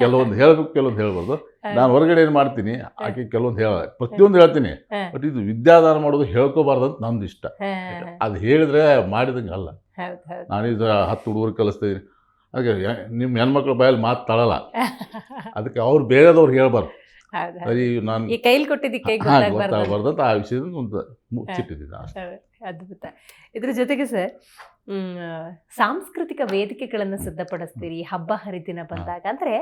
ಕೆಲವೊಂದು ಹೇಳ್ಬೇಕು ಕೆಲವೊಂದು ಹೇಳ್ಬಾರ್ದು. ನಾನು ಹೊರಗಡೆ ಏನು ಮಾಡ್ತೀನಿ, ಆಕೆ ಕೆಲವೊಂದು ಪ್ರತಿಯೊಂದು ಹೇಳ್ತೀನಿ. ಬಟ್ ಇದು ವಿದ್ಯಾದಾನ ಮಾಡೋದು ಹೇಳ್ಕೋಬಾರ್ದು ಅಂತ ನಂದು ಇಷ್ಟ. ಅದು ಹೇಳಿದ್ರೆ ಮಾಡಿದಂಗೆ ಅಲ್ಲ. ನಾನೀಗ 10 ಹುಡುಗರು ಕಲಿಸ್ತೀನಿ, ಹಾಗೆ ನಿಮ್ಮ ಹೆಣ್ಮಕ್ಳ ಬಾಯಲ್ಲಿ ಮಾತು ತಾಳಲ್ಲ. ಅದಕ್ಕೆ ಅವ್ರು ಬೇರೆದವ್ರು ಹೇಳ್ಬಾರ್ದು. ನಾನು ಗೊತ್ತಾಗಬಾರ್ದು ಅಂತ ಆ ವಿಷಯದಿಂದ ಒಂದು ಮುಚ್ಚಿಟ್ಟಿದ್ದೀನಿ. ಅದ್ಭುತ. ಇದ್ರ ಜೊತೆಗೆ ಸರ್, ಸಾಂಸ್ಕೃತಿಕ ವೇದಿಕೆಗಳನ್ನು ಸಿದ್ಧಪಡಿಸ್ತೀರಿ ಹಬ್ಬ ಹರಿದಿನ ಬಂದಾಗ. ಅಂದ್ರೆ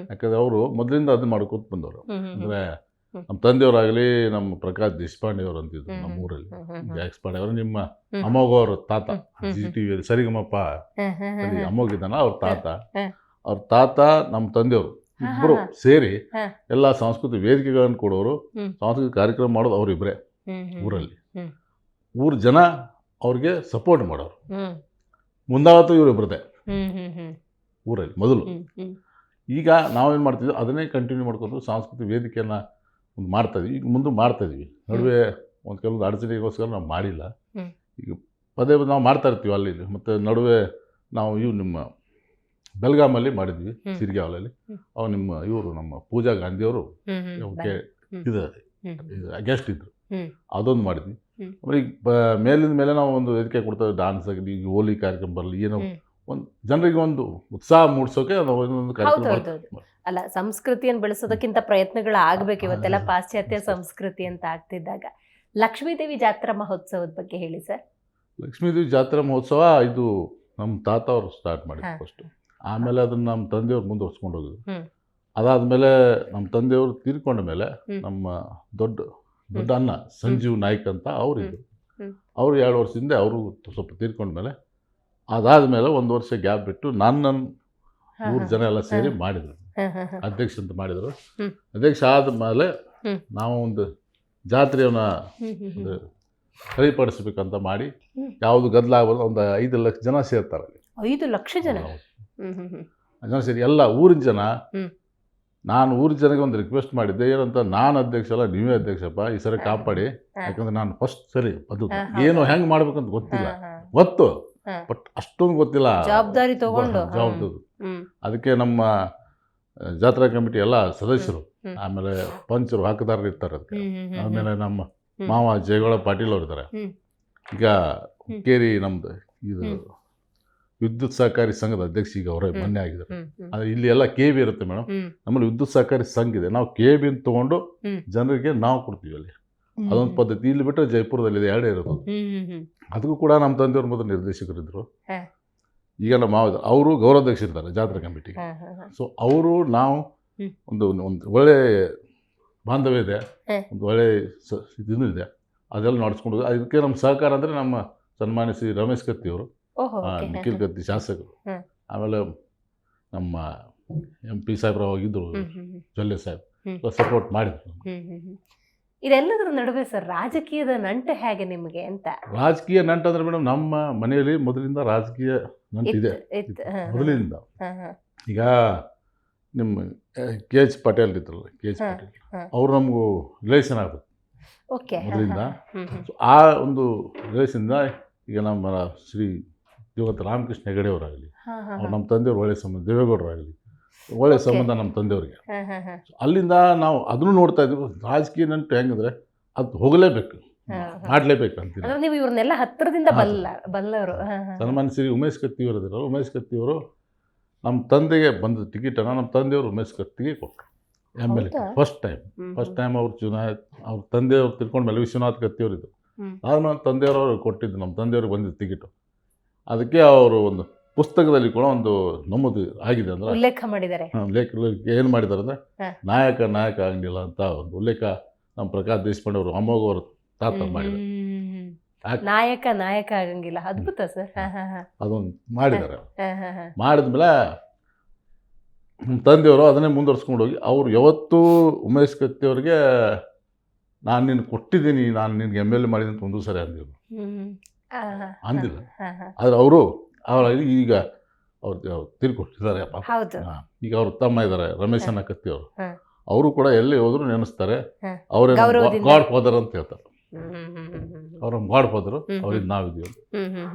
ಯಾಕಂದ್ರೆ ಅವರು ಮೊದಲಿಂದ ಅದು ಮಾಡ್ಕೊತ ಬಂದವರು. ಅಂದ್ರೆ ನಮ್ಮ ತಂದೆಯವರಾಗಲಿ, ನಮ್ಮ ಪ್ರಕಾಶ್ ದೇಶಪಾಂಡೆ ಅವರು ಅಂತಿದ್ರು ನಮ್ಮ ಊರಲ್ಲಿ. ದೇಶಪಾಂಡೆ ಅವರು ನಿಮ್ಮ ಅಮೋಘ ಅವ್ರ ತಾತ, GTV ಸರಿಗಮಪ್ಪ ಅಮೋಘಿದ್ದಾನ ಅವ್ರ ತಾತ ನಮ್ಮ ತಂದೆಯವರು ಇಬ್ಬರು ಸೇರಿ ಎಲ್ಲ ಸಾಂಸ್ಕೃತಿಕ ವೇದಿಕೆಗಳನ್ನು ಕೊಡೋರು, ಸಾಂಸ್ಕೃತಿಕ ಕಾರ್ಯಕ್ರಮ ಮಾಡೋದು ಅವರಿಬ್ಬರೇ ಊರಲ್ಲಿ. ಊರ ಜನ ಅವ್ರಿಗೆ ಸಪೋರ್ಟ್ ಮಾಡೋರು. ಮುಂದಾವತ್ತು ಇವರಿಬ್ಬರದೇ ಊರಲ್ಲಿ ಮೊದಲು. ಈಗ ನಾವೇನು ಮಾಡ್ತಿದ್ವಿ ಅದನ್ನೇ ಕಂಟಿನ್ಯೂ ಮಾಡ್ಕೊಂಡು ಸಾಂಸ್ಕೃತಿಕ ವೇದಿಕೆಯನ್ನು ಒಂದು ಮಾಡ್ತಾಯಿದ್ವಿ. ಈಗ ಮುಂದೆ ಮಾಡ್ತಾಯಿದ್ವಿ. ನಡುವೆ ಒಂದು ಕೆಲವೊಂದು ಅಡಚಣೆಗೋಸ್ಕರ ನಾವು ಮಾಡಿಲ್ಲ. ಈಗ ಪದೇ ನಾವು ಮಾಡ್ತಾ ಇರ್ತೀವಿ ಅಲ್ಲಿ. ಮತ್ತು ನಡುವೆ ನಾವು ನಿಮ್ಮ ಬೆಳಗಾಮಲ್ಲಿ ಮಾಡಿದ್ವಿ, ಸಿರಿಗಾವಲಲ್ಲಿ. ಅವ ನಮ್ಮ ಪೂಜಾ ಗಾಂಧಿಯವರು ಇದು ಗೆಸ್ಟ್ ಇದ್ರು, ಅದೊಂದು ಮಾಡಿದ್ವಿ. ಆಮೇಲೆ ಈಗ ಮೇಲಿಂದ ಮೇಲೆ ನಾವು ಒಂದು ವೇದಿಕೆ ಕೊಡ್ತೇವೆ. ಡಾನ್ಸ್ ಆಗಲಿ, ಈಗ ಹೋಲಿ ಕಾರ್ಯಕ್ರಮ ಬರಲಿ, ಏನೋ ಒಂದು ಜನರಿಗೆ ಒಂದು ಉತ್ಸಾಹ ಮೂಡಿಸೋಕೆ ಒಂದು ಕಾರ್ಯಕ್ರಮ. ಅಲ್ಲ, ಸಂಸ್ಕೃತಿಯನ್ನು ಬೆಳೆಸೋದಕ್ಕಿಂತ ಪ್ರಯತ್ನಗಳು ಆಗ್ಬೇಕು. ಇವತ್ತೆಲ್ಲ ಪಾಶ್ಚಾತ್ಯ ಸಂಸ್ಕೃತಿ ಅಂತ ಆಗ್ತಿದ್ದಾಗ ಲಕ್ಷ್ಮೀದೇವಿ ಜಾತ್ರಾ ಮಹೋತ್ಸವದ ಬಗ್ಗೆ ಹೇಳಿ ಸರ್. ಲಕ್ಷ್ಮೀದೇವಿ ಜಾತ್ರಾ ಮಹೋತ್ಸವ ಇದು ನಮ್ಮ ತಾತ ಅವರು ಸ್ಟಾರ್ಟ್ ಮಾಡಿದ್ರು ಫಸ್ಟ್. ಆಮೇಲೆ ಅದನ್ನು ನಮ್ಮ ತಂದೆಯವ್ರು ಮುಂದುವರ್ಸ್ಕೊಂಡು ಹೋಗಿದ್ರು. ಅದಾದಮೇಲೆ ನಮ್ಮ ತಂದೆಯವರು ತೀರ್ಕೊಂಡ ಮೇಲೆ ನಮ್ಮ ದೊಡ್ಡ ಅಣ್ಣ ಸಂಜೀವ್ ನಾಯ್ಕ್ ಅಂತ ಅವರಿದ್ರು. ಅವರು 2 ವರ್ಷದಿಂದ ಅವರು ಸ್ವಲ್ಪ ತೀರ್ಕೊಂಡ್ಮೇಲೆ, ಅದಾದಮೇಲೆ 1 ವರ್ಷ ಗ್ಯಾಪ್ ಬಿಟ್ಟು ನನ್ನ ಊರು ಜನ ಎಲ್ಲ ಸೇರಿ ಮಾಡಿದರು, ಅಧ್ಯಕ್ಷ ಅಂತ ಮಾಡಿದರು. ಅಧ್ಯಕ್ಷ ಆದಮೇಲೆ ನಾವು ಒಂದು ಜಾತ್ರೆಯನ್ನು ಸರಿಪಡಿಸ್ಬೇಕಂತ ಮಾಡಿ, ಯಾವುದು ಗದ್ದಲ ಆಗ್ಬಾರ್ದು, ಒಂದು 5 ಲಕ್ಷ ಜನ ಸೇರ್ತಾರೆ ಅಲ್ಲಿ. 5 ಲಕ್ಷ ಜನ ಸೇರಿ ಎಲ್ಲ ಊರಿನ ಜನ. ನಾನು ಊರಿನ ಜನಕ್ಕೆ ಒಂದು ರಿಕ್ವೆಸ್ಟ್ ಮಾಡಿದ್ದೆ, ಏನಂತ, ನಾನು ಅಧ್ಯಕ್ಷ ಅಲ್ಲ, ನೀವೇ ಅಧ್ಯಕ್ಷಪ್ಪ, ಈ ಸರಿ ಕಾಪಾಡಿ. ಯಾಕಂದ್ರೆ ನಾನು ಫಸ್ಟ್ ಸರಿ ಅದು ಏನು ಹೆಂಗೆ ಮಾಡ್ಬೇಕಂತ ಗೊತ್ತಿಲ್ಲ, ಗೊತ್ತು ಹಾ. ಬಟ್ ಅಷ್ಟೊಂದು ಗೊತ್ತಿಲ್ಲ ಜವಾಬ್ದಾರಿ ತಗೊಂಡು, ಜವಾಬ್ದಾರಿ. ಹ್ಮ್ ಅದಕ್ಕೆ ನಮ್ಮ ಜಾತ್ರಾ ಕಮಿಟಿ ಎಲ್ಲ ಸದಸ್ಯರು, ಹ್ಮ್. ಆಮೇಲೆ ಪಂಚರು ಹಕ್ಕದಾರರು ಇರ್ತಾರೆ ಅದಕ್ಕೆ. ಹ್ಮ್ ಹ್ಮ್ ಹ್ಮ್ ಆಮೇಲೆ ನಮ್ಮ ಹ್ಮ್. ಮಾವ ಜಯಗೋಳ ಪಾಟೀಲ್ ಅವ್ರು ಇದ್ದಾರೆ. ಹ್ಮ್. ಈಗ ಹುಕ್ಕೇರಿ ನಮ್ದು ಇದು ಹ್ಮ್. ವಿದ್ಯುತ್ ಸಹಕಾರಿ ಸಂಘದ ಅಧ್ಯಕ್ಷ ಈಗ ಅವರೇ ಹ್ಮ್. ಮೊನ್ನೆ ಆಗಿದ್ದಾರೆ. ಹ್ಮ್ ಆದರೆ ಇಲ್ಲಿ ಎಲ್ಲ ಕೆ ಬಿ ಇರುತ್ತೆ ಮೇಡಮ್. ಹ್ಮ್ ನಮ್ಮಲ್ಲಿ ವಿದ್ಯುತ್ ಸಹಕಾರಿ ಸಂಘ ಇದೆ. ನಾವು ಕೆ ಬಿನ ತೊಗೊಂಡು ಹ್ಮ್. ಜನರಿಗೆ ನಾವು ಕೊಡ್ತೀವಿ ಅಲ್ಲಿ. ಹ್ಮ್. ಅದೊಂದು ಪದ್ಧತಿ. ಇಲ್ಲಿ ಬಿಟ್ಟರೆ ಜೈಪುರದಲ್ಲಿದೆ, ಎರಡೇ ಇರೋದು. ಹ್ಮ್. ಅದಕ್ಕೂ ಕೂಡ ನಮ್ಮ ತಂದೆಯವ್ರ ಮೊದಲು ನಿರ್ದೇಶಕರಿದ್ದರು. ಹಾ. ಈಗ ನಮ್ಮ ಮಾವ ಅವರು ಗೌರವಾಧ್ಯಕ್ಷರಿದ್ದಾರೆ ಜಾತ್ರಾ ಕಮಿಟಿಗೆ. ಹಾ, ಹಾ, ಹಾ. ಸೊ ಅವರು ನಾವು ಹ್ಮ್. ಒಂದು ಒಳ್ಳೆ ಬಾಂಧವ್ಯ ಇದೆ, ಹಾ. ಒಂದು ಒಳ್ಳೆ ಇದೂ ಇದೆ. ಅದೆಲ್ಲ ನಡೆಸ್ಕೊಂಡು ಅದಕ್ಕೆ ನಮ್ಮ ಸಹಕಾರ ಅಂದರೆ ನಮ್ಮ ಸನ್ಮಾನ್ಯ ಶ್ರೀ ರಮೇಶ್ ಕತ್ತಿ ಅವರು, ಓಹೋ, ಓಕೆ. ನಿಖಿಲ್ ಕತ್ತಿ ಶಾಸಕರು, ಹ್ಮ್. ಆಮೇಲೆ ನಮ್ಮ MP ಸಾಹೇಬ್ರು ಅವಾಗಿದ್ದರು, ಹ್ಮ್ ಹ್ಮ್ ಹ್ಮ್. ಜೊಲ್ಲೆ ಸಾಹೇಬ್ ಹ್ಮ್. ಸಪೋರ್ಟ್ ಮಾಡಿದ್ರು. ಇದೆಲ್ಲದರ ನಡುವೆ ಸರ್ ರಾಜಕೀಯದ ನಂಟು ಹೇಗೆ ನಿಮಗೆ ಅಂತ ರಾಜಕೀಯ ನಂಟಂದ್ರೆ ಮೇಡಮ್ ನಮ್ಮ ಮನೆಯಲ್ಲಿ ಮೊದಲಿಂದ ರಾಜಕೀಯ ನಂಟಿದೆ, ಇತ್ತು. ಹಾ, ಹಾ. ಮೊದಲಿನಿಂದ. ಹಾ, ಹಾ. ಈಗ ನಿಮ್ಮ KH ಪಾಟೀಲ್ ಇದ್ರಲ್ಲ, KH ಹಾ, ಪಾಟೀಲ್ ಹಾ. ಅವರು ನಮಗೂ ರಿಲೇಷನ್ ಆಗ್ಬೇಕು ಓಕೆ. ಹಾ, ಮೊದಲಿಂದ. ಹಾ. ಹ್ಮ್ ಹ್ಮ್. ಸೊ ಆ ಒಂದು ರಿಲೇಷನ್ನಿಂದ ಈಗ ನಮ್ಮ ಶ್ರೀ ದಿವಂತ ರಾಮಕೃಷ್ಣ ಹೆಗಡೆ ಅವರಾಗಲಿ, ಹಾ, ಹಾ, ಅವ್ರು ಹಾ. ನಮ್ಮ ತಂದೆಯವ್ರು ಒಳ್ಳೆಯ ಸಂಬಂಧ, ದೇವೇಗೌಡರಾಗಲಿ ಒಳ್ಳೆಯ Okay. ಸಂಬಂಧ ನಮ್ಮ ತಂದೆಯವ್ರಿಗೆ. ಹಾ, ಹಾ, ಹಾ. ಸೊ ಅಲ್ಲಿಂದ ನಾವು ಅದನ್ನು ನೋಡ್ತಾ ಇದ್ದೀವಿ. ರಾಜಕೀಯ ನಂಟು ಹೆಂಗಂದ್ರೆ ಅದು ಹೋಗಲೇಬೇಕು, ಹಾ, ಹಾ. ಮಾಡಲೇಬೇಕು ಅಂತೀನಿ. ಅಂದ್ರೆ ನೀವು ಇವ್ರನ್ನೆಲ್ಲ ಹತ್ತಿರದಿಂದ ಹಾ. ಬಲ್ಲವರು. ಹಾ, ಹಾ. ಸನ್ಮಾನ್ಯ ಶ್ರೀ ಉಮೇಶ್ ಕತ್ತಿಯವರು ಇದ್ರಲ್ಲ, ಉಮೇಶ್ ಕತ್ತಿಯವರು ನಮ್ಮ ತಂದೆಗೆ ಬಂದ ಟಿಕೆಟನ್ನು ನಮ್ಮ ತಂದೆಯವರು ಉಮೇಶ್ ಕತ್ತಿಗೆ ಕೊಟ್ಟರು. MLA ಹೌದಾ? ಫಸ್ಟ್ ಟೈಮ್ ಅವ್ರು ಅವ್ರ ತಂದೆಯವ್ರು ತಿಳ್ಕೊಂಡ ಮೇಲೆ ವಿಶ್ವನಾಥ್ ಕತ್ತಿಯವರು ಇದ್ದರು. ಹ್ಮ್. ಆದ್ಮೇಲೆ ತಂದೆಯವರು ಕೊಟ್ಟಿದ್ದು, ನಮ್ಮ ತಂದೆಯವ್ರಿಗೆ ಬಂದಿದ್ದು ಟಿಕೆಟು. ಅದಕ್ಕೆ ಅವರು ಒಂದು ಪುಸ್ತಕದಲ್ಲಿ ಕೂಡ ಒಂದು ನಮ್ಮದು ಆಗಿದೆ ಅಂದ್ರೆ ಉಲ್ಲೇಖ ಮಾಡಿದ್ದಾರೆ. ಲೇಖ ಏನು ಮಾಡಿದ್ದಾರೆ ಅಂದರೆ ಹಾ. ನಾಯಕ ಆಗಂಗಿಲ್ಲ ಅಂತ ಒಂದು ಉಲ್ಲೇಖ ನಮ್ಮ ಪ್ರಕಾಶ್ ದೇಶಪಾಂಡೆ ಅವರು, ಅಮೋಘ ಅವರು ತಾತ ಮಾಡಿದ್ದಾರೆ. ಯಾಕೆ? ನಾಯಕ ಆಗಂಗಿಲ್ಲ. ಅದ್ಭುತ ಸರ್. ಹಾ, ಹಾ, ಹಾ. ಅದೊಂದು ಮಾಡಿದ್ದಾರೆ. ಹಾ, ಹಾ, ಹಾ. ಮಾಡಿದ್ಮೇಲೆ ನಮ್ಮ ತಂದೆಯವರು ಅದನ್ನೇ ಮುಂದುವರ್ಸ್ಕೊಂಡು ಹೋಗಿ ಅವರು ಯಾವತ್ತೂ ಉಮೇಶ್ ಕತ್ತಿಯವ್ರಿಗೆ ನಾನು ನಿನ್ನ ಕೊಟ್ಟಿದ್ದೀನಿ, ನಾನು ನಿನ್ಗೆ MLA ಮಾಡಿದ್ದೀನಿ ಅಂತ ಒಂದು ಸರಿ ಅಂದಿದ್ರು, ಹ್ಮ್. ಹಾ, ಹಾ. ಅಂದಿಲ್ಲ. ಹಾ, ಹಾ. ಆದರೆ ಅವರ ಈಗ ಅವ್ರು ತೀರ್ಕೊಟ್ಟಿದ್ದಾರೆ. ಹೌದು. ಈಗ ಅವ್ರ ತಮ್ಮ ಇದ್ದಾರೆ ರಮೇಶಣ್ಣ ಕತ್ತಿಯವರು, ಹಾ. ಅವರು ಕೂಡ ಎಲ್ಲಿ ಹೋದ್ರು ನೆನೆಸ್ತಾರೆ. ಹಾ. ಅವರೇ ಗೌರವದಿಂದ. ಗಾಡ್ ಫಾದರ್ ಅಂತ ಹೇಳ್ತಾರೆ. ಹ್ಮ್, ಹ್ಮ್, ಹ್ಮ್, ಹ್ಮ್, ಹ್ಮ್. ಅವ್ರ ಗಾಡ್ ಫಾದರು, ಹ್ಮ್. ಅವ್ರಿಗೆ ನಾವಿದ್ದೀವಿ.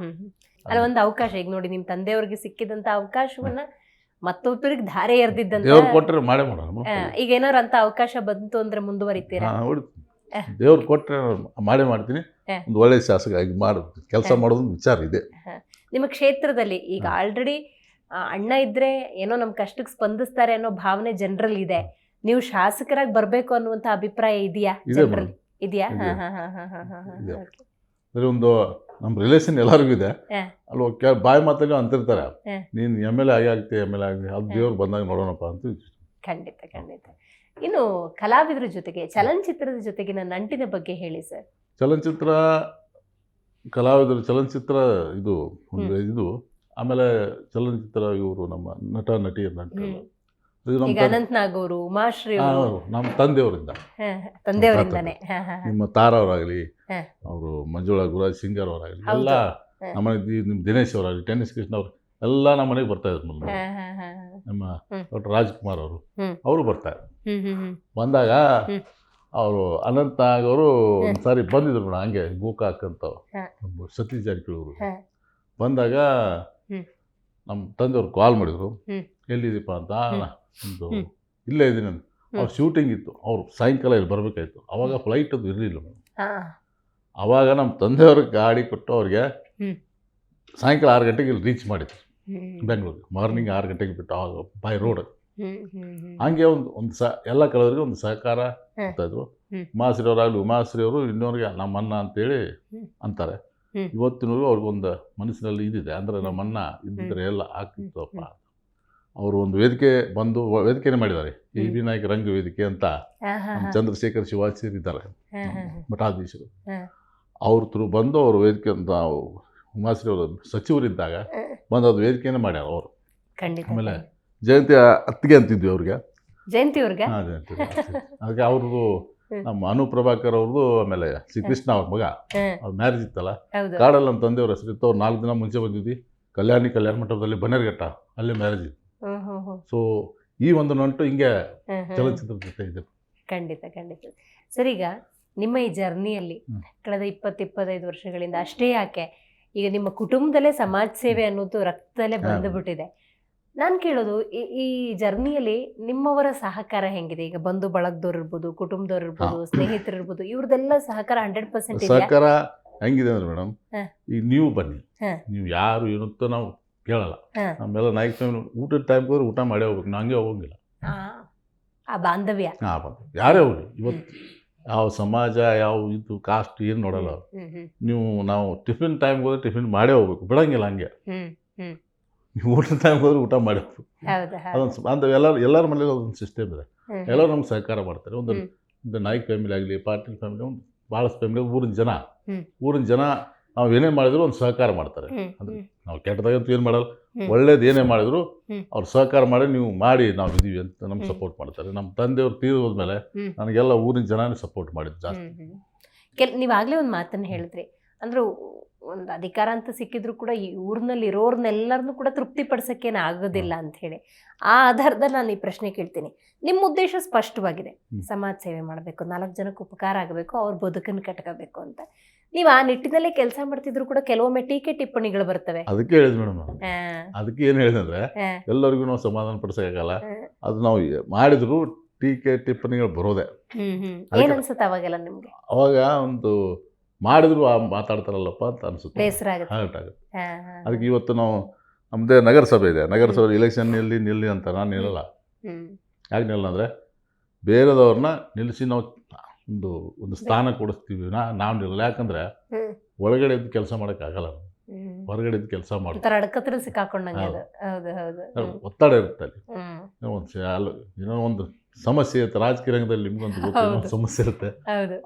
ಅಲ್ಲ, ಒಂದು ಅವಕಾಶ ಈಗ ನೋಡಿ, ನಿಮ್ ತಂದೆಯವ್ರಿಗೆ ಸಿಕ್ಕಿದಂತ ಅವಕಾಶವನ್ನ ಮತ್ತೊಬ್ಬರಿಗೆ ಧಾರೆ ಎರೆದಿದ್ದಂತ. ದೇವ್ರು ಕೊಟ್ಟರೆ ಮಾಡೇ ಮಾಡೋಣ. ಈಗ ಏನಾರು ಅಂತ ಅವಕಾಶ ಬಂತು ಅಂದ್ರೆ ಮುಂದುವರಿತೀರಾ? ದೇವ್ರು ಕೊಟ್ಟರೆ ಮಾಡೇ ಮಾಡ್ತೀನಿ. ಹಾ. ಒಂದು ಒಳ್ಳೆಯ ಶಾಸಕ ಆಗಿ ಕೆಲಸ ಮಾಡೋದೊಂದು ವಿಚಾರ ಇದೆ. ನಿಮ್ಮ ಕ್ಷೇತ್ರದಲ್ಲಿ ಈಗ ಆಲ್ರೆಡಿ ಅಣ್ಣ ಇದ್ರೆ ಏನೋ ನಮ್ ಕಷ್ಟಕ್ಕೆ ಸ್ಪಂದಿಸ್ತಾರೆ ಅನ್ನೋ ಭಾವನೆ ಜನರಲ್ಲಿ ಇದೆ. ನೀವು ಶಾಸಕರಾಗಿ ಬರ್ಬೇಕು ಅನ್ನುವಂತ ಅಭಿಪ್ರಾಯ ಇದೆಯಾ ಇದೆ ಜನರಲ್ಲಿ? ಇದೆಯಾ? ಇದೆ. ಇದೆ. Okay. ಅಂದ್ರೆ ಒಂದು ನಮ್ಮ ರಿಲೇಷನ್ ಎಲ್ಲರಿಗೂ ಇದೆ. ಹಾ. ಅಲ್ಲಿ ಬಾಯಿ ಮಾತಲ್ಲಿ ಅಂತಿರ್ತಾರೆ, ಹಾ. ನೀನು MLA ಆಗ್ತಿ MLA ಆಗಿ, ಅದು ದೇವ್ರು ಬಂದಾಗ ನೋಡೋಣಪ್ಪ ಅಂತ. ಖಂಡಿತ. ಇನ್ನು ಕಲಾವಿದರ ಜೊತೆಗೆ ಚಲನಚಿತ್ರದ ಜೊತೆಗಿನ ನಂಟಿನ ಬಗ್ಗೆ ಹೇಳಿ ಸರ್. ಚಲನಚಿತ್ರ ಕಲಾವಿದರು, ಚಲನಚಿತ್ರ ಇದು ಒಂದು ಇದು. ಆಮೇಲೆ ಚಲನಚಿತ್ರ ಇವರು ನಮ್ಮ ನಟ ನಟಿಯರ ನಂಟು. ಇದು ಈಗ ಅನಂತ್ ನಾಗ್ ಅವರು, ಉಮಾಶ್ರೀ ಅವರು, ನಮ್ಮ ತಂದೆಯವರಿಂದ, ತಂದೆಯವರಿಂದಾನೆ. ನಿಮ್ಮ ತಾರವರಾಗಲಿ, ಹಾ. ಅವರು ಮಂಜುಳಾ ಗುರುರಾಜ್ ಸಿಂಗರ್ ಅವರಾಗಲಿ, ಹೌದು. ಎಲ್ಲ ಹಾ. ನಮ್ಮ ನಿಮ್ಮ ದಿನೇಶ್ ಅವರಾಗಲಿ, ಟೆನ್ನಿಸ್ ಕೃಷ್ಣ ಅವರು ಎಲ್ಲ ನಮ್ಮ ಮನೆಗೆ ಬರ್ತಾ ಇದ್ರು. ನಮ್ಮ ಡಾಕ್ಟರ್ ರಾಜ್ಕುಮಾರ್ ಅವರು, ಅವರು ಬರ್ತಾರೆ. ಬಂದಾಗ ಅವರು ಅನಂತ್ ನಾಗ್ ಅವರು ಒಂದ್ಸಾರಿ ಬಂದಿದ್ರು ಮೇಡಮ್, ಹಂಗೆ ಗೋಕಾಕ್ ಅಂತ ಸತೀಶ್ ಜಾರಕಿಹೊಳಿ ಅವರು ಬಂದಾಗ ನಮ್ಮ ತಂದೆಯವ್ರು ಕಾಲ್ ಮಾಡಿದ್ರು, ಎಲ್ಲಿದ್ದೀಪ್ಪ ಅಂತ. ಒಂದು ಇಲ್ಲೇ ಇದ್ದೀನಿ ಅಂತ. ಅವ್ರು ಶೂಟಿಂಗ್ ಇತ್ತು, ಅವ್ರು ಸಾಯಂಕಾಲ ಇಲ್ಲಿ ಬರಬೇಕಾಯ್ತು. ಅವಾಗ ಫ್ಲೈಟ್ ಅದು ಇರಲಿಲ್ಲ ಮೇಡಮ್. ಅವಾಗ ನಮ್ಮ ತಂದೆಯವ್ರ ಗಾಡಿ ಕೊಟ್ಟು ಅವ್ರಿಗೆ ಸಾಯಂಕಾಲ 6 ಗಂಟೆಗೆ ಇಲ್ಲಿ ರೀಚ್ ಮಾಡಿದ್ರು ಬೆಂಗಳೂರಿಗೆ. ಮಾರ್ನಿಂಗ್ 6 ಗಂಟೆಗೆ ಬಿಟ್ಟು ಆವಾಗ ಬೈ ರೋಡ್. ಹಂಗೆ ಒಂದು ಎಲ್ಲ ಕಲಾವಿದರಿಗೆ ಒಂದು ಸಹಕಾರ ಕೊಡ್ತಾಯಿದ್ರು. ಉಮಾಶ್ರೀ ಅವರಾಗಲಿ, ಉಮಾಶ್ರೀ ಅವರು ಇನ್ನೊರಿಗೆ ನಮ್ಮನ್ನ ಅಂತೇಳಿ ಅಂತಾರೆ. ಇವತ್ತಿನವರೆಗೂ ಅವ್ರಿಗೊಂದು ಮನಸ್ಸಿನಲ್ಲಿ ಇದಿದೆ, ಅಂದರೆ ನಮ್ಮನ್ನ ಇದ್ದಿದ್ರೆ ಎಲ್ಲ ಆಗ್ತಿತ್ತಪ್ಪ. ಅವರು ಒಂದು ವೇದಿಕೆನೇ ಮಾಡಿದ್ದಾರೆ, ಈ ವಿನಾಯಕ ರಂಗ ವೇದಿಕೆ ಅಂತ. ಚಂದ್ರಶೇಖರ್ ಶಿವಾಚಾರ್ಯ ಇದ್ದಾರೆ, ಮಠಾಧೀಶರು. ಅವ್ರ ಥ್ರೂ ಬಂದು ಅವರು ವೇದಿಕೆ ಅಂತ, ಉಮಾಶ್ರೀ ಅವರು ಸಚಿವರಿದ್ದಾಗ ಬಂದು ಅದು ವೇದಿಕೆನೇ ಮಾಡ್ಯಾರ ಅವರು. ಆಮೇಲೆ ಜಯಂತಿ ಅತ್ತಿಗೆ ಅಂತಿದ್ವಿ ಅವ್ರಿಗೆ, ಜಯಂತಿ ಅವ್ರಿಗೆ. ಹಾಂ, ಜಯಂತಿ. ಅದಕ್ಕೆ ಅವ್ರದ್ದು ನಮ್ಮ ಅನುಪ್ರಭಾಕರ್ ಅವ್ರದ್ದು, ಆಮೇಲೆ ಶ್ರೀಕೃಷ್ಣ ಅವ್ರ ಮಗ, ಅವ್ರ ಮ್ಯಾರೇಜ್ ಇತ್ತಲ್ಲ ಕಾಡಲ್ಲಿ ನಮ್ಮ ತಂದೆಯವ್ರ ಹೆಸರಿತ್ತು. ಅವ್ರು 4 ದಿನ ಮುಂಚೆ ಬಂದಿದ್ವಿ. ಕಲ್ಯಾಣ ಮಂಟಪದಲ್ಲಿ ಬನ್ನೇರ್ಘಟ್ಟ, ಅಲ್ಲೇ ಮ್ಯಾರೇಜ್ ಇತ್ತು. ಸೊ ಈ ಒಂದು ನಂಟು ಹಿಂಗೆ ಚಲನಚಿತ್ರದ ಜೊತೆ ಇದೆ. ಖಂಡಿತ ಸರ್. ಈಗ ನಿಮ್ಮ ಈ ಜರ್ನಿಯಲ್ಲಿ ಕಳೆದ 20-25 ವರ್ಷಗಳಿಂದ ಅಷ್ಟೇ ಯಾಕೆ ಈಗ ನಿಮ್ಮ ಕುಟುಂಬದಲ್ಲೇ ಸಮಾಜ ಸೇವೆ ಅನ್ನೋದು ರಕ್ತದಲ್ಲೇ ಬಂದುಬಿಟ್ಟಿದೆ. ನಾನು ಕೇಳೋದು ಈ ಜರ್ನಿಯಲ್ಲಿ ನಿಮ್ಮವರ ಸಹಕಾರ ಹೆಂಗಿದೆ? ಈಗ ಬಂಧು ಬಳಗದವ್ರು ಇರ್ಬೋದು, ಕುಟುಂಬದವ್ರು ಇರ್ಬೋದು, ಸ್ನೇಹಿತರು ಇರ್ಬೋದು, ಇವ್ರದೆಲ್ಲ ಸಹಕಾರ 100% ಇದೆಯಾ? ಸಹಕಾರ ಹೆಂಗಿದೆ ಅಂದ್ರೆ ಮೇಡಮ್, ಹಾ. ಈಗ ನೀವು ಬನ್ನಿ, ಹಾ. ನೀವು ಯಾರು ಏನಂತ ನಾವು ಕೇಳಲ್ಲ. ಹಾ. ನಮ್ಮೆಲ್ಲ ನಾಯಕ ಟೈಮ್ ಊಟದ ಟೈಮ್ ಹೋದ್ರೆ ಊಟ ಮಾಡೇ ಹೋಗ್ಬೇಕು, ನಾವು ಹಂಗೆ ಹೋಗಂಗಿಲ್ಲ. ಆ ಬಾಂಧವ್ಯ. ಯಾರೇ ಹೋಗಿ ಇವತ್ತು ಯಾವ ಸಮಾಜ ಯಾವ ಇದು ಕಾಸ್ಟ್ ಏನು ನೋಡಲ್ಲ ಅವ್ರು. ನಾವು ಟಿಫಿನ್ ಟೈಮ್ ಹೋದ್ರೆ ಟಿಫಿನ್ ಮಾಡೇ ಹೋಗ್ಬೇಕು, ಬಿಡಂಗಿಲ್ಲ ಹಂಗೆ. ನೀವು ಊಟದ ಟೈಮ್ ಹೋದ್ರೆ ಊಟ ಮಾಡಿ ಹೋಗ್ಬೇಕು. ಅದೊಂದು ಅಂತ ಎಲ್ಲರ ಮನೇಲಿ ಅದೊಂದು ಸಿಸ್ಟಮ್ ಇದೆ. ಎಲ್ಲರೂ ನಮ್ಗೆ ಸಹಕಾರ ಮಾಡ್ತಾರೆ. ಒಂದು ನಾಯ್ಕ ಫ್ಯಾಮಿಲಿ ಆಗಲಿ, ಪಾಟೀಲ್ ಫ್ಯಾಮಿಲಿ, ಒಂದು ಭಾಳಷ್ಟು ಫ್ಯಾಮಿಲಿ, ಊರಿನ ಜನ ನಾವು ಏನೇ ಮಾಡಿದ್ರು ಒಂದು ಸಹಕಾರ ಮಾಡ್ತಾರೆ. ಅಂದ್ರೆ ನಾವು ಕೆಟ್ಟದಾಗಂತೂ ಏನು ಮಾಡಲ್ಲ, ಒಳ್ಳೇದು ಏನೇ ಮಾಡಿದ್ರು ಅವ್ರು ಸಹಕಾರ ಮಾಡಿ ನೀವು ಮಾಡಿ ನಾವು ಇದೀವಿ ಅಂತ ನಮ್ಗೆ ಸಪೋರ್ಟ್ ಮಾಡ್ತಾರೆ. ನಮ್ಮ ತಂದೆಯವ್ರು ತೀರಿ ಹೋದ್ಮೇಲೆ ನನಗೆಲ್ಲ ಊರಿನ ಜನನೇ ಸಪೋರ್ಟ್ ಮಾಡಿದ್ರು ಜಾಸ್ತಿ. ನೀವಾಗಲೇ ಒಂದು ಮಾತನ್ನು ಹೇಳಿದ್ರಿ, ಅಂದ್ರೆ ಒಂದು ಅಧಿಕಾರ ಅಂತ ಸಿಕ್ಕಿದ್ರು ಕೂಡ ಈ ಊರಿನಲ್ಲಿ ಇರೋರ್ನೆಲ್ಲರನ್ನೂ ಕೂಡ ತೃಪ್ತಿಪಡಿಸೋಕ್ಕೇನು ಆಗೋದಿಲ್ಲ ಅಂತ ಹೇಳಿ, ಆ ಆಧಾರದಲ್ಲಿ ನಾನು ಈ ಪ್ರಶ್ನೆ ಕೇಳ್ತೀನಿ. ನಿಮ್ಮ ಉದ್ದೇಶ ಸ್ಪಷ್ಟವಾಗಿದೆ, ಸಮಾಜ ಸೇವೆ ಮಾಡಬೇಕು, 4 ಜನಕ್ಕೆ ಉಪಕಾರ ಆಗಬೇಕು, ಅವ್ರ ಬದುಕನ್ನು ಕಟ್ಕೋಬೇಕು ಅಂತ. ನೀವು ಆ ನಿಟ್ಟಿನಲ್ಲಿ ಕೆಲಸ ಮಾಡ್ತಿದ್ರು ಕೂಡ ಕೆಲವೊಮ್ಮೆ ಟೀಕೆ ಟಿಪ್ಪಣಿಗಳು ಬರ್ತವೆ. ಅದಕ್ಕೆ ಹೇಳಿದ್ ಮೇಡಮ್, ಅದಕ್ಕೆ ಏನು ಹೇಳಿದ್ರೆ ಎಲ್ಲರಿಗೂ ನಾವು ಸಮಾಧಾನ ಪಡಿಸೋಕ್ಕಾಗಲ್ಲ. ಅದು ನಾವು ಮಾಡಿದ್ರು ಟೀಕೆ ಟಿಪ್ಪಣಿಗಳು ಬರೋದೆ. ಏನ್ ಅನ್ಸುತ್ತೆ ಅವಾಗೆಲ್ಲ ನಿಮ್ಗೆ? ಅವಾಗ ಒಂದು ಮಾಡಿದ್ರು ಮಾತಾಡ್ತಾರಲ್ಲಪ್ಪ ಅಂತ ಅನ್ಸುತ್ತೆ, ಬೇಸರ ಆಗುತ್ತೆ. ಅದಕ್ಕೆ ಇವತ್ತು ನಾವು ನಮ್ಮದೇ ನಗರಸಭೆ ಇದೆ, ನಗರಸಭೆ ಇಲೆಕ್ಷನ್ನಲ್ಲಿ ನಿಲ್ಲಿ ಅಂತ ನಾನು ನಿಲ್ಲಲ್ಲ. ಯಾಕೆ ನಿಲ್ಲ ಅಂದರೆ ಬೇರೆದವ್ರನ್ನ ನಿಲ್ಲಿಸಿ ನಾವು ಒಂದು ಸ್ಥಾನ ಕೊಡಿಸ್ತೀವಿ, ನಾವು ನಿಲ್ಲ. ಯಾಕಂದರೆ ಒಳಗಡೆ ಇದ್ದು ಕೆಲಸ ಮಾಡೋಕ್ಕಾಗಲ್ಲ, ಹೊರಗಡೆ ಇದ್ದು ಕೆಲಸ ಮಾಡ್ತೀವಿ, ಸಿಕ್ಕಾಕೊಂಡಂಗೆ ಒತ್ತಡ ಇರುತ್ತೆ ಅಲ್ಲಿ. ಏನೋ ಒಂದು ಸಮಸ್ಯೆ ಇರುತ್ತೆ ರಾಜಕೀಯ ರಂಗದಲ್ಲಿ, ನಿಮ್ಗೊಂದು ಗೊತ್ತಿರೋ ಸಮಸ್ಯೆ ಇರುತ್ತೆ,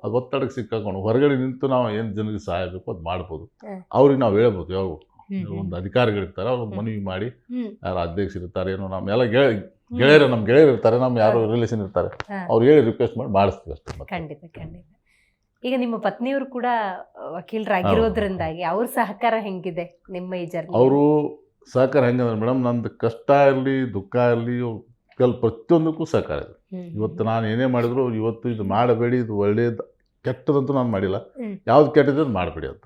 ಅದು ಒತ್ತಡಕ್ಕೆ ಸಿಕ್ಕಾಕೊಂಡು ಹೊರಗಡೆ ನಿಂತು ನಾವು ಏನು ಜನರಿಗೆ ಸಹಾಯ ಬೇಕು ಅದು ಮಾಡ್ಬೋದು. ಅವ್ರಿಗೆ ನಾವು ಹೇಳ್ಬೋದು, ಯಾವ ಒಂದು ಅಧಿಕಾರಿಗಳಿರ್ತಾರೆ ಅವ್ರು ಮನವಿ ಮಾಡಿ, ಯಾರು ಅಧ್ಯಕ್ಷರಿರ್ತಾರೆ, ಏನೋ ನಮ್ಮೆಲ್ಲ ಗೆಳೆಯರು, ನಮ್ಮ ಗೆಳೆಯರು ಇರ್ತಾರೆ, ನಮ್ಮ ಯಾರು ರಿಲೇಷನ್ ಇರ್ತಾರೆ, ಅವ್ರು ಹೇಳಿ ರಿಕ್ವೆಸ್ಟ್ ಮಾಡಿ ಮಾಡಿಸ್ತೀವಿ ಅಷ್ಟೇ. ಖಂಡಿತ ಖಂಡಿತ. ಈಗ ನಿಮ್ಮ ಪತ್ನಿಯವರು ಕೂಡ ವಕೀಲರಾಗಿರೋದ್ರಿಂದಾಗಿ ಅವ್ರ ಸಹಕಾರ ಹೆಂಗಿದೆ ನಿಮ್ಮ ಈ ಜರ್ನಿ? ಅವರು ಸಹಕಾರ ಹೆಂಗಂದ್ರೆ ಮೇಡಮ್, ನಂದು ಕಷ್ಟ ಇರಲಿ ದುಃಖ ಇರಲಿ ಪ್ರತಿಯೊಂದಕ್ಕೂ ಸಹಕಾರ ಇದೆ. ಇವತ್ತು ನಾನು ಏನೇ ಮಾಡಿದ್ರು, ಇವತ್ತು ಇದು ಮಾಡಬೇಡಿ, ಇದು ಒಳ್ಳೇದು ಕೆಟ್ಟದಂತೂ ನಾನು ಮಾಡಿಲ್ಲ, ಯಾವ್ದು ಕೆಟ್ಟದ್ದು ಅದು ಮಾಡಬೇಡಿ ಅಂತ.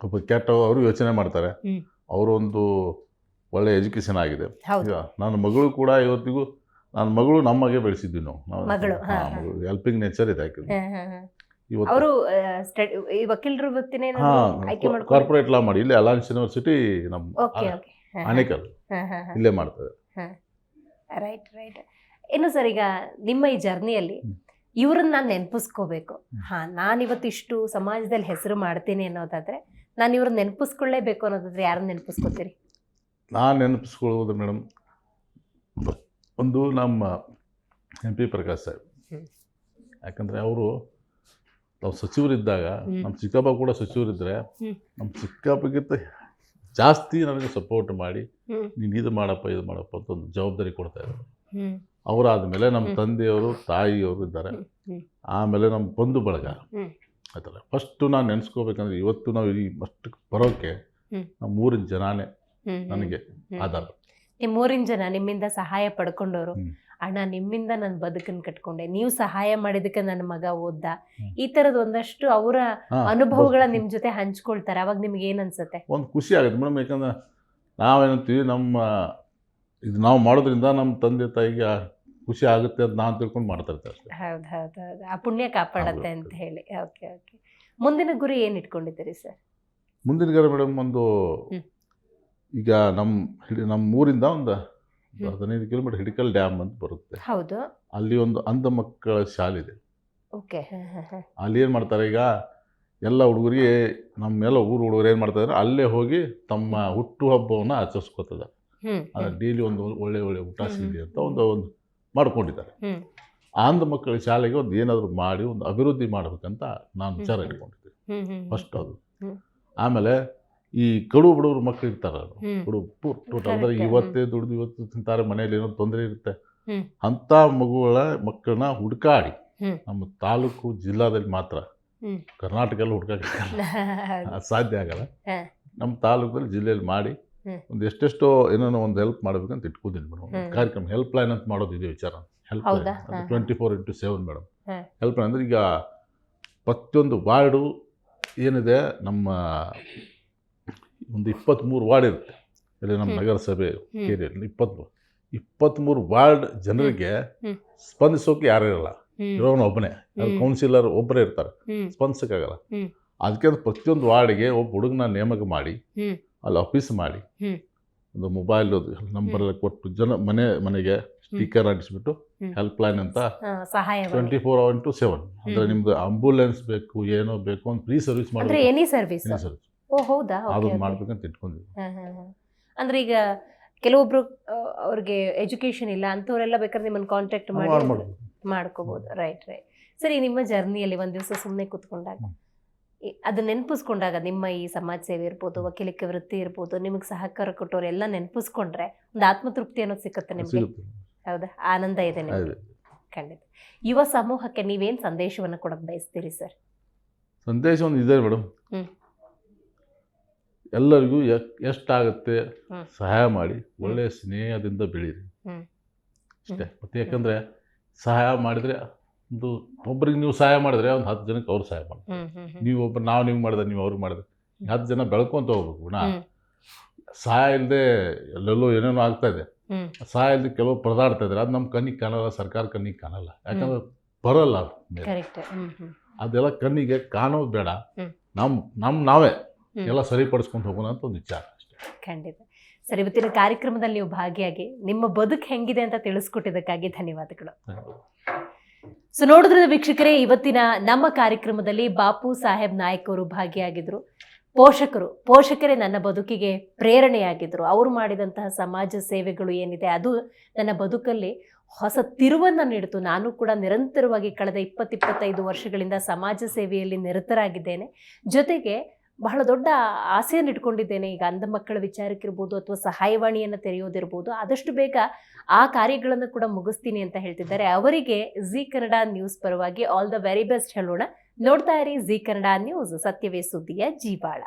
ಒಬ್ಬ ಕೆಟ್ಟ ಅವರು ಯೋಚನೆ ಮಾಡ್ತಾರೆ, ಅವರು ಒಂದು ಒಳ್ಳೆ ಎಜುಕೇಷನ್ ಆಗಿದೆ. ಈಗ ನನ್ನ ಮಗಳು ಕೂಡ ಇವತ್ತಿಗೂ, ನನ್ನ ಮಗಳು ನಮಗೆ ಬೆಳೆಸಿದ್ವಿ ನಾವು, ಮಗಳು ಹೆಲ್ಪಿಂಗ್ ನೇಚರ್ ಇದೆ. ಕಾರ್ಪೊರೇಟ್ ಲಾ ಮಾಡಿ ಇಲ್ಲಿ ಅಲಾಯನ್ಸ್ ಯೂನಿವರ್ಸಿಟಿ ನಮ್ಮ ಆನೇಕಲ್ ಇಲ್ಲೇ ಮಾಡ್ತಾರೆ. Right right. ಇನ್ನು ಸರ್, ಈಗ ನಿಮ್ಮ ಈ ಜರ್ನಿಯಲ್ಲಿ ಇವ್ರನ್ನ ನಾನು ನೆನಪಿಸ್ಕೋಬೇಕು, ನಾನಿವತ್ತು ಇಷ್ಟು ಸಮಾಜದಲ್ಲಿ ಹೆಸರು ಮಾಡ್ತೀನಿ ಅನ್ನೋದಾದ್ರೆ, ನಾನು ಇವ್ರನ್ನ ನೆನಪಿಸ್ಕೊಳ್ಳೇಬೇಕು ಅನ್ನೋದಾದ್ರೆ ಯಾರನ್ನ ನೆನಪಿಸ್ಕೋತೀರಿ? ನಾನು ನೆನಪಿಸ್ಕೊಳ್ಳೋದು ಮೇಡಮ್, ಒಂದು ನಮ್ಮ MP ಪ್ರಕಾಶ್ ಸಾಹೇಬ್. ಯಾಕಂದರೆ ಅವರು ನಾವು ಸಚಿವರಿದ್ದಾಗ, ನಮ್ಮ ಚಿಕ್ಕಪ್ಪ ಕೂಡ ಸಚಿವರಿದ್ದರೆ, ನಮ್ಮ ಚಿಕ್ಕಪ್ಪಗಿಂತ ಜಾಸ್ತಿ ನನಗೆ ಸಪೋರ್ಟ್ ಮಾಡಿ, ನೀನು ಇದು ಮಾಡಪ್ಪ ಅಂತ ಒಂದು ಜವಾಬ್ದಾರಿ ಕೊಡ್ತಾ ಇದ್ದಾರೆ. ಅವರಾದಮೇಲೆ ನಮ್ಮ ತಂದೆಯವರು, ತಾಯಿಯವರು ಇದ್ದಾರೆ, ಆಮೇಲೆ ನಮ್ಮ ಬಂಧು ಬಳಗ ಆಯ್ತಲ್ಲ. ಫಸ್ಟು ನಾನು ನೆನೆಸ್ಕೋಬೇಕಂದ್ರೆ, ಇವತ್ತು ನಾವು ಈ ಮಟ್ಟಕ್ಕೆ ಬರೋಕ್ಕೆ ನಮ್ಮ ಊರಿನ ಜನಾನೇ ನನಗೆ ಆಧಾರ. ನಿಮ್ಮೂರಿನ ಜನ ನಿಮ್ಮಿಂದ ಸಹಾಯ ಪಡ್ಕೊಂಡವರು, ಅಣ್ಣ ನಿಮ್ಮಿಂದ ನನ್ನ ಬದುಕನ್ನು ಕಟ್ಕೊಂಡೆ, ನೀವು ಸಹಾಯ ಮಾಡಿದಕ್ಕೆ ನನ್ನ ಮಗ ಓದ್ದ, ಈ ಥರದ ಒಂದಷ್ಟು ಅವರ ಅನುಭವಗಳ ನಿಮ್ಮ ಜೊತೆ ಹಂಚ್ಕೊಳ್ತಾರೆ. ಅವಾಗ ನಿಮ್ಗೆ ಏನು ಅನ್ಸುತ್ತೆ? ಒಂದು ಖುಷಿ ಆಗುತ್ತೆ ಮೇಡಮ್. ಯಾಕಂದ್ರೆ ನಾವೇನಂತೀವಿ, ಇದು ನಾವು ಮಾಡೋದ್ರಿಂದ ನಮ್ಮ ತಂದೆ ತಾಯಿಗೆ ಖುಷಿ ಆಗುತ್ತೆ ಅಂತ ನಾನು ತಿಳ್ಕೊಂಡು ಮಾಡ್ತಾ ಇರ್ತಾರೆ ಅಷ್ಟೇ. ಹೌದು ಹೌದು ಹೌದು, ಆ ಪುಣ್ಯ ಕಾಪಾಡತ್ತೆ ಅಂತ ಹೇಳಿ. Okay okay. ಮುಂದಿನ ಗುರಿ ಏನು ಇಟ್ಕೊಂಡಿದ್ದೀರಿ ಸರ್? ಮುಂದಿನ ಗುರಿ ಮೇಡಮ್, ಒಂದು ಈಗ ನಮ್ಮ ಊರಿಂದ ಒಂದು 15 ಕಿಲೋಮೀಟರ್ ಹಿಡಿಕಲ್ ಡ್ಯಾಮ್ ಅಂತ ಬರುತ್ತೆ. ಹೌದು. ಅಲ್ಲಿ ಒಂದು ಅಂಧ ಮಕ್ಕಳ ಶಾಲೆ ಇದೆ. ಓಕೆ. ಅಲ್ಲಿ ಏನು ಮಾಡ್ತಾರೆ, ಈಗ ಎಲ್ಲ ಹುಡುಗರಿಗೆ, ನಮ್ಮೆಲ್ಲ ಊರು ಹುಡುಗರು ಏನು ಮಾಡ್ತಾರೆ, ಅಲ್ಲೇ ಹೋಗಿ ತಮ್ಮ ಹುಟ್ಟುಹಬ್ಬವನ್ನು ಆಚರಿಸ್ಕೊತದ. ಡೈಲಿ ಒಂದು ಒಳ್ಳೆ ಊಟ ಸಿಗಲಿ ಅಂತ ಒಂದು ಮಾಡ್ಕೊಂಡಿದ್ದಾರೆ. ಅಂಧ ಮಕ್ಕಳ ಶಾಲೆಗೆ ಒಂದು ಏನಾದರೂ ಮಾಡಿ ಒಂದು ಅಭಿವೃದ್ಧಿ ಮಾಡಬೇಕಂತ ನಾನು ವಿಚಾರ ಇಟ್ಕೊಂಡಿದ್ದೆ ಫಸ್ಟ್ ಅದು. ಆಮೇಲೆ ಈ ಕಡು ಬಡವ್ರ ಮಕ್ಕಳು ಇರ್ತಾರೆ, ಟೋಟಲ್ ಅಂದರೆ ಇವತ್ತೇ ದುಡ್ದು ಇವತ್ತು ತಿಂತಾರೆ, ಮನೇಲಿ ಏನೋ ತೊಂದರೆ ಇರುತ್ತೆ, ಅಂಥ ಮಕ್ಕಳನ್ನ ಹುಡುಕಾಡಿ ನಮ್ಮ ತಾಲೂಕು ಜಿಲ್ಲಾದಲ್ಲಿ ಮಾತ್ರ, ಕರ್ನಾಟಕ ಎಲ್ಲ ಹುಡ್ಕಾಗಲ್ಲ, ಸಾಧ್ಯ ಆಗಲ್ಲ. ನಮ್ಮ ತಾಲೂಕಲ್ಲಿ ಜಿಲ್ಲೆಯಲ್ಲಿ ಮಾಡಿ ಒಂದು ಎಷ್ಟೆಷ್ಟೋ ಏನೋ ಒಂದು ಹೆಲ್ಪ್ ಮಾಡಬೇಕಂತ ಇಟ್ಕೊಂಡಿದ್ದೀನಿ ಮೇಡಮ್. ಕಾರ್ಯಕ್ರಮ ಹೆಲ್ಪ್ ಲೈನ್ ಅಂತ ಮಾಡೋದಿದೆ ವಿಚಾರ. Help line 24x7 madam. Help line ಅಂದರೆ ಈಗ ಪ್ರತಿಯೊಂದು ವಾರ್ಡು ಏನಿದೆ ನಮ್ಮ ಒಂದು 23 ವಾರ್ಡ್ ಇರುತ್ತೆ ಇಲ್ಲಿ ನಮ್ಮ ನಗರಸಭೆ ಕೇರಿಯಲ್ಲಿ 23 ವಾರ್ಡ್ ಜನರಿಗೆ ಸ್ಪಂದಿಸೋಕೆ ಯಾರು ಇರಲ್ಲ, ಇರೋನು ಒಬ್ಬನೇ, ಕೌನ್ಸಿಲರ್ ಒಬ್ಬರೇ ಇರ್ತಾರೆ, ಸ್ಪಂದಿಸೋಕ್ಕಾಗಲ್ಲ. ಅದಕ್ಕೆ ಅದು ಪ್ರತಿಯೊಂದು ವಾರ್ಡ್ಗೆ ಒಬ್ಬ ಹುಡುಗನ ನೇಮಕ ಮಾಡಿ ಅಲ್ಲಿ ಆಫೀಸ್ ಮಾಡಿ ಒಂದು ಮೊಬೈಲ್ ನಂಬರ್ ಎಲ್ಲ ಕೊಟ್ಟು ಮನೆಗೆ ಸ್ಟಿಕ್ಕರ್ ಅಂಟಿಸ್ಬಿಟ್ಟು ಹೆಲ್ಪ್ ಲೈನ್ ಅಂತ 24/7 ಅಂದ್ರೆ ನಿಮ್ದು ಆಂಬುಲೆನ್ಸ್ ಬೇಕು ಏನೋ ಬೇಕು ಅಂತ ಫ್ರೀ ಸರ್ವಿಸ್ ಅಂದ್ರೆ ಎನಿ ಸರ್ವಿಸ್ ಅದು ಮಾಡ್ಬೇಕಂತ ಇಟ್ಕೊಂಡಿದ್ವಿ. ಅಂದ್ರೆ ಈಗ ಕೆಲವೊಬ್ರು ಅವ್ರಿಗೆ ಎಜುಕೇಶನ್ ಇಲ್ಲ ಅಂತವರೆಲ್ಲ ಬೇಕಾದ್ರೆ ನಿಮ್ಮನ್ನ ಕಾಂಟ್ಯಾಕ್ಟ್ ಮಾಡಿ ಮಾಡ್ಕೋಬಹುದು. ರೈಟ್. ಸರಿ, ನಿಮ್ಮ ಜರ್ನಿಯಲ್ಲಿ ಒಂದ್ ದಿವಸ ಸುಮ್ಮನೆ ಕೂತ್ಕೊಂಡಾಗ ಅದನ್ನ ನೆನಪಿಸ್ಕೊಂಡಾಗ ನಿಮ್ಮ ಈ ಸಮಾಜ ಸೇವೆ ಇರ್ಬೋದು, ವಕೀಲಿಕೆ ವೃತ್ತಿ ಇರ್ಬೋದು, ನಿಮಗೆ ಸಹಕಾರ ಕೊಟ್ಟವ್ರು ಎಲ್ಲ ನೆನಪಿಸ್ಕೊಂಡ್ರೆ ಒಂದು ಆತ್ಮತೃಪ್ತಿ ಅನ್ನೋದು ಸಿಕ್ಕತ್ತೆ ನಿಮ್ಗೆ. ಹೌದಾ? ಆನಂದ ಇದೆ ನಿಮಗೆ. ಖಂಡಿತ. ಯುವ ಸಮೂಹಕ್ಕೆ ನೀವೇನ್ ಸಂದೇಶವನ್ನ ಕೊಡಕ್ ಬಯಸ್ತೀರಿ ಸರ್? ಸಂದೇಶ ಒಂದು ಇದೆ ಮೇಡಮ್, ಎಲ್ಲರಿಗೂ ಎಷ್ಟಾಗುತ್ತೆ ಸಹಾಯ ಮಾಡಿ, ಒಳ್ಳೆಯ ಸ್ನೇಹದಿಂದ ಬೆಳೀರಿ ಅಷ್ಟೇ. ಮತ್ತೆ ಯಾಕಂದ್ರೆ ಸಹಾಯ ಮಾಡಿದ್ರೆ ಒಂದು ಒಬ್ಬರಿಗೆ ನೀವು ಸಹಾಯ ಮಾಡಿದ್ರೆ ಒಂದು 10 ಜನಕ್ಕೆ ಅವ್ರು ಸಹಾಯ ಮಾಡ್ತಾರೆ. ನೀವು ನೀವು ಮಾಡಿದ್ರೆ ನೀವು ಅವ್ರಿಗೆ ಮಾಡಿದ್ರೆ 10 ಜನ ಬೆಳ್ಕೊಂತ ಹೋಗ್ಬೇಕು. ಸಹಾಯ ಇಲ್ಲದೆ ಎಲ್ಲೆಲ್ಲೋ ಏನೇನೋ ಆಗ್ತಾ ಇದೆ, ಸಹಾಯ ಇಲ್ಲದೆ ಕೆಲವು ಪರದಾಡ್ತಾ ಇದ್ದಾರೆ. ಅದು ನಮ್ಮ ಕಣ್ಣಿಗೆ ಕಾಣಲ್ಲ, ಸರ್ಕಾರ ಕಣ್ಣಿಗೆ ಕಾಣಲ್ಲ, ಯಾಕಂದ್ರೆ ಬರಲ್ಲ. ಅದೆಲ್ಲ ಕಣ್ಣಿಗೆ ಕಾಣೋದು ಬೇಡ, ನಾವೇ ಎಲ್ಲ ಸರಿಪಡಿಸ್ಕೊಂಡು ಹೋಗೋಣ ಅಂತ ಒಂದು ವಿಚಾರ ಅಷ್ಟೇ. ಖಂಡಿತ ಸರ್, ಇವತ್ತಿನ ಕಾರ್ಯಕ್ರಮದಲ್ಲಿ ನೀವು ಭಾಗಿಯಾಗಿ ನಿಮ್ಮ ಬದುಕು ಹೆಂಗಿದೆ ಅಂತ ತಿಳಿಸ್ಕೊಟ್ಟಿದ್ದಕ್ಕಾಗಿ ಧನ್ಯವಾದಗಳು. ಸೊ ನೋಡಿದ್ರೆ ವೀಕ್ಷಕರೇ, ಇವತ್ತಿನ ನಮ್ಮ ಕಾರ್ಯಕ್ರಮದಲ್ಲಿ ಬಾಪು ಸಾಹೇಬ್ ನಾಯಕ್ ಅವರು ಭಾಗಿಯಾಗಿದ್ರು. ಪೋಷಕರೇ ನನ್ನ ಬದುಕಿಗೆ ಪ್ರೇರಣೆಯಾಗಿದ್ರು. ಅವರು ಮಾಡಿದಂತಹ ಸಮಾಜ ಸೇವೆಗಳು ಏನಿದೆ ಅದು ನನ್ನ ಬದುಕಲ್ಲಿ ಹೊಸ ತಿರುವನ್ನು ನೀಡಿತು. ನಾನು ಕೂಡ ನಿರಂತರವಾಗಿ ಕಳೆದ 20-25 ವರ್ಷಗಳಿಂದ ಸಮಾಜ ಸೇವೆಯಲ್ಲಿ ನಿರತರಾಗಿದ್ದೇನೆ. ಜೊತೆಗೆ ಬಹಳ ದೊಡ್ಡ ಆಸೆಯನ್ನು ಇಟ್ಕೊಂಡಿದ್ದೇನೆ. ಈಗ ಅಂಧ ಮಕ್ಕಳ ವಿಚಾರಕ್ಕಿರ್ಬೋದು ಅಥವಾ ಸಹಾಯವಾಣಿಯನ್ನು ತೆರೆಯೋದಿರ್ಬೋದು, ಆದಷ್ಟು ಬೇಗ ಆ ಕಾರ್ಯಗಳನ್ನು ಕೂಡ ಮುಗಿಸ್ತೀನಿ ಅಂತ ಹೇಳ್ತಿದ್ದಾರೆ. ಅವರಿಗೆ ಜಿ ಕನ್ನಡ ನ್ಯೂಸ್ ಪರವಾಗಿ ಆಲ್ ದ ವೆರಿ ಬೆಸ್ಟ್ ಹೇಳೋಣ. ನೋಡ್ತಾ ಇರಿ ಜಿ ಕನ್ನಡ ನ್ಯೂಸ್, ಸತ್ಯವೇ ಸುದ್ದಿಯ ಜೀವಾಳ.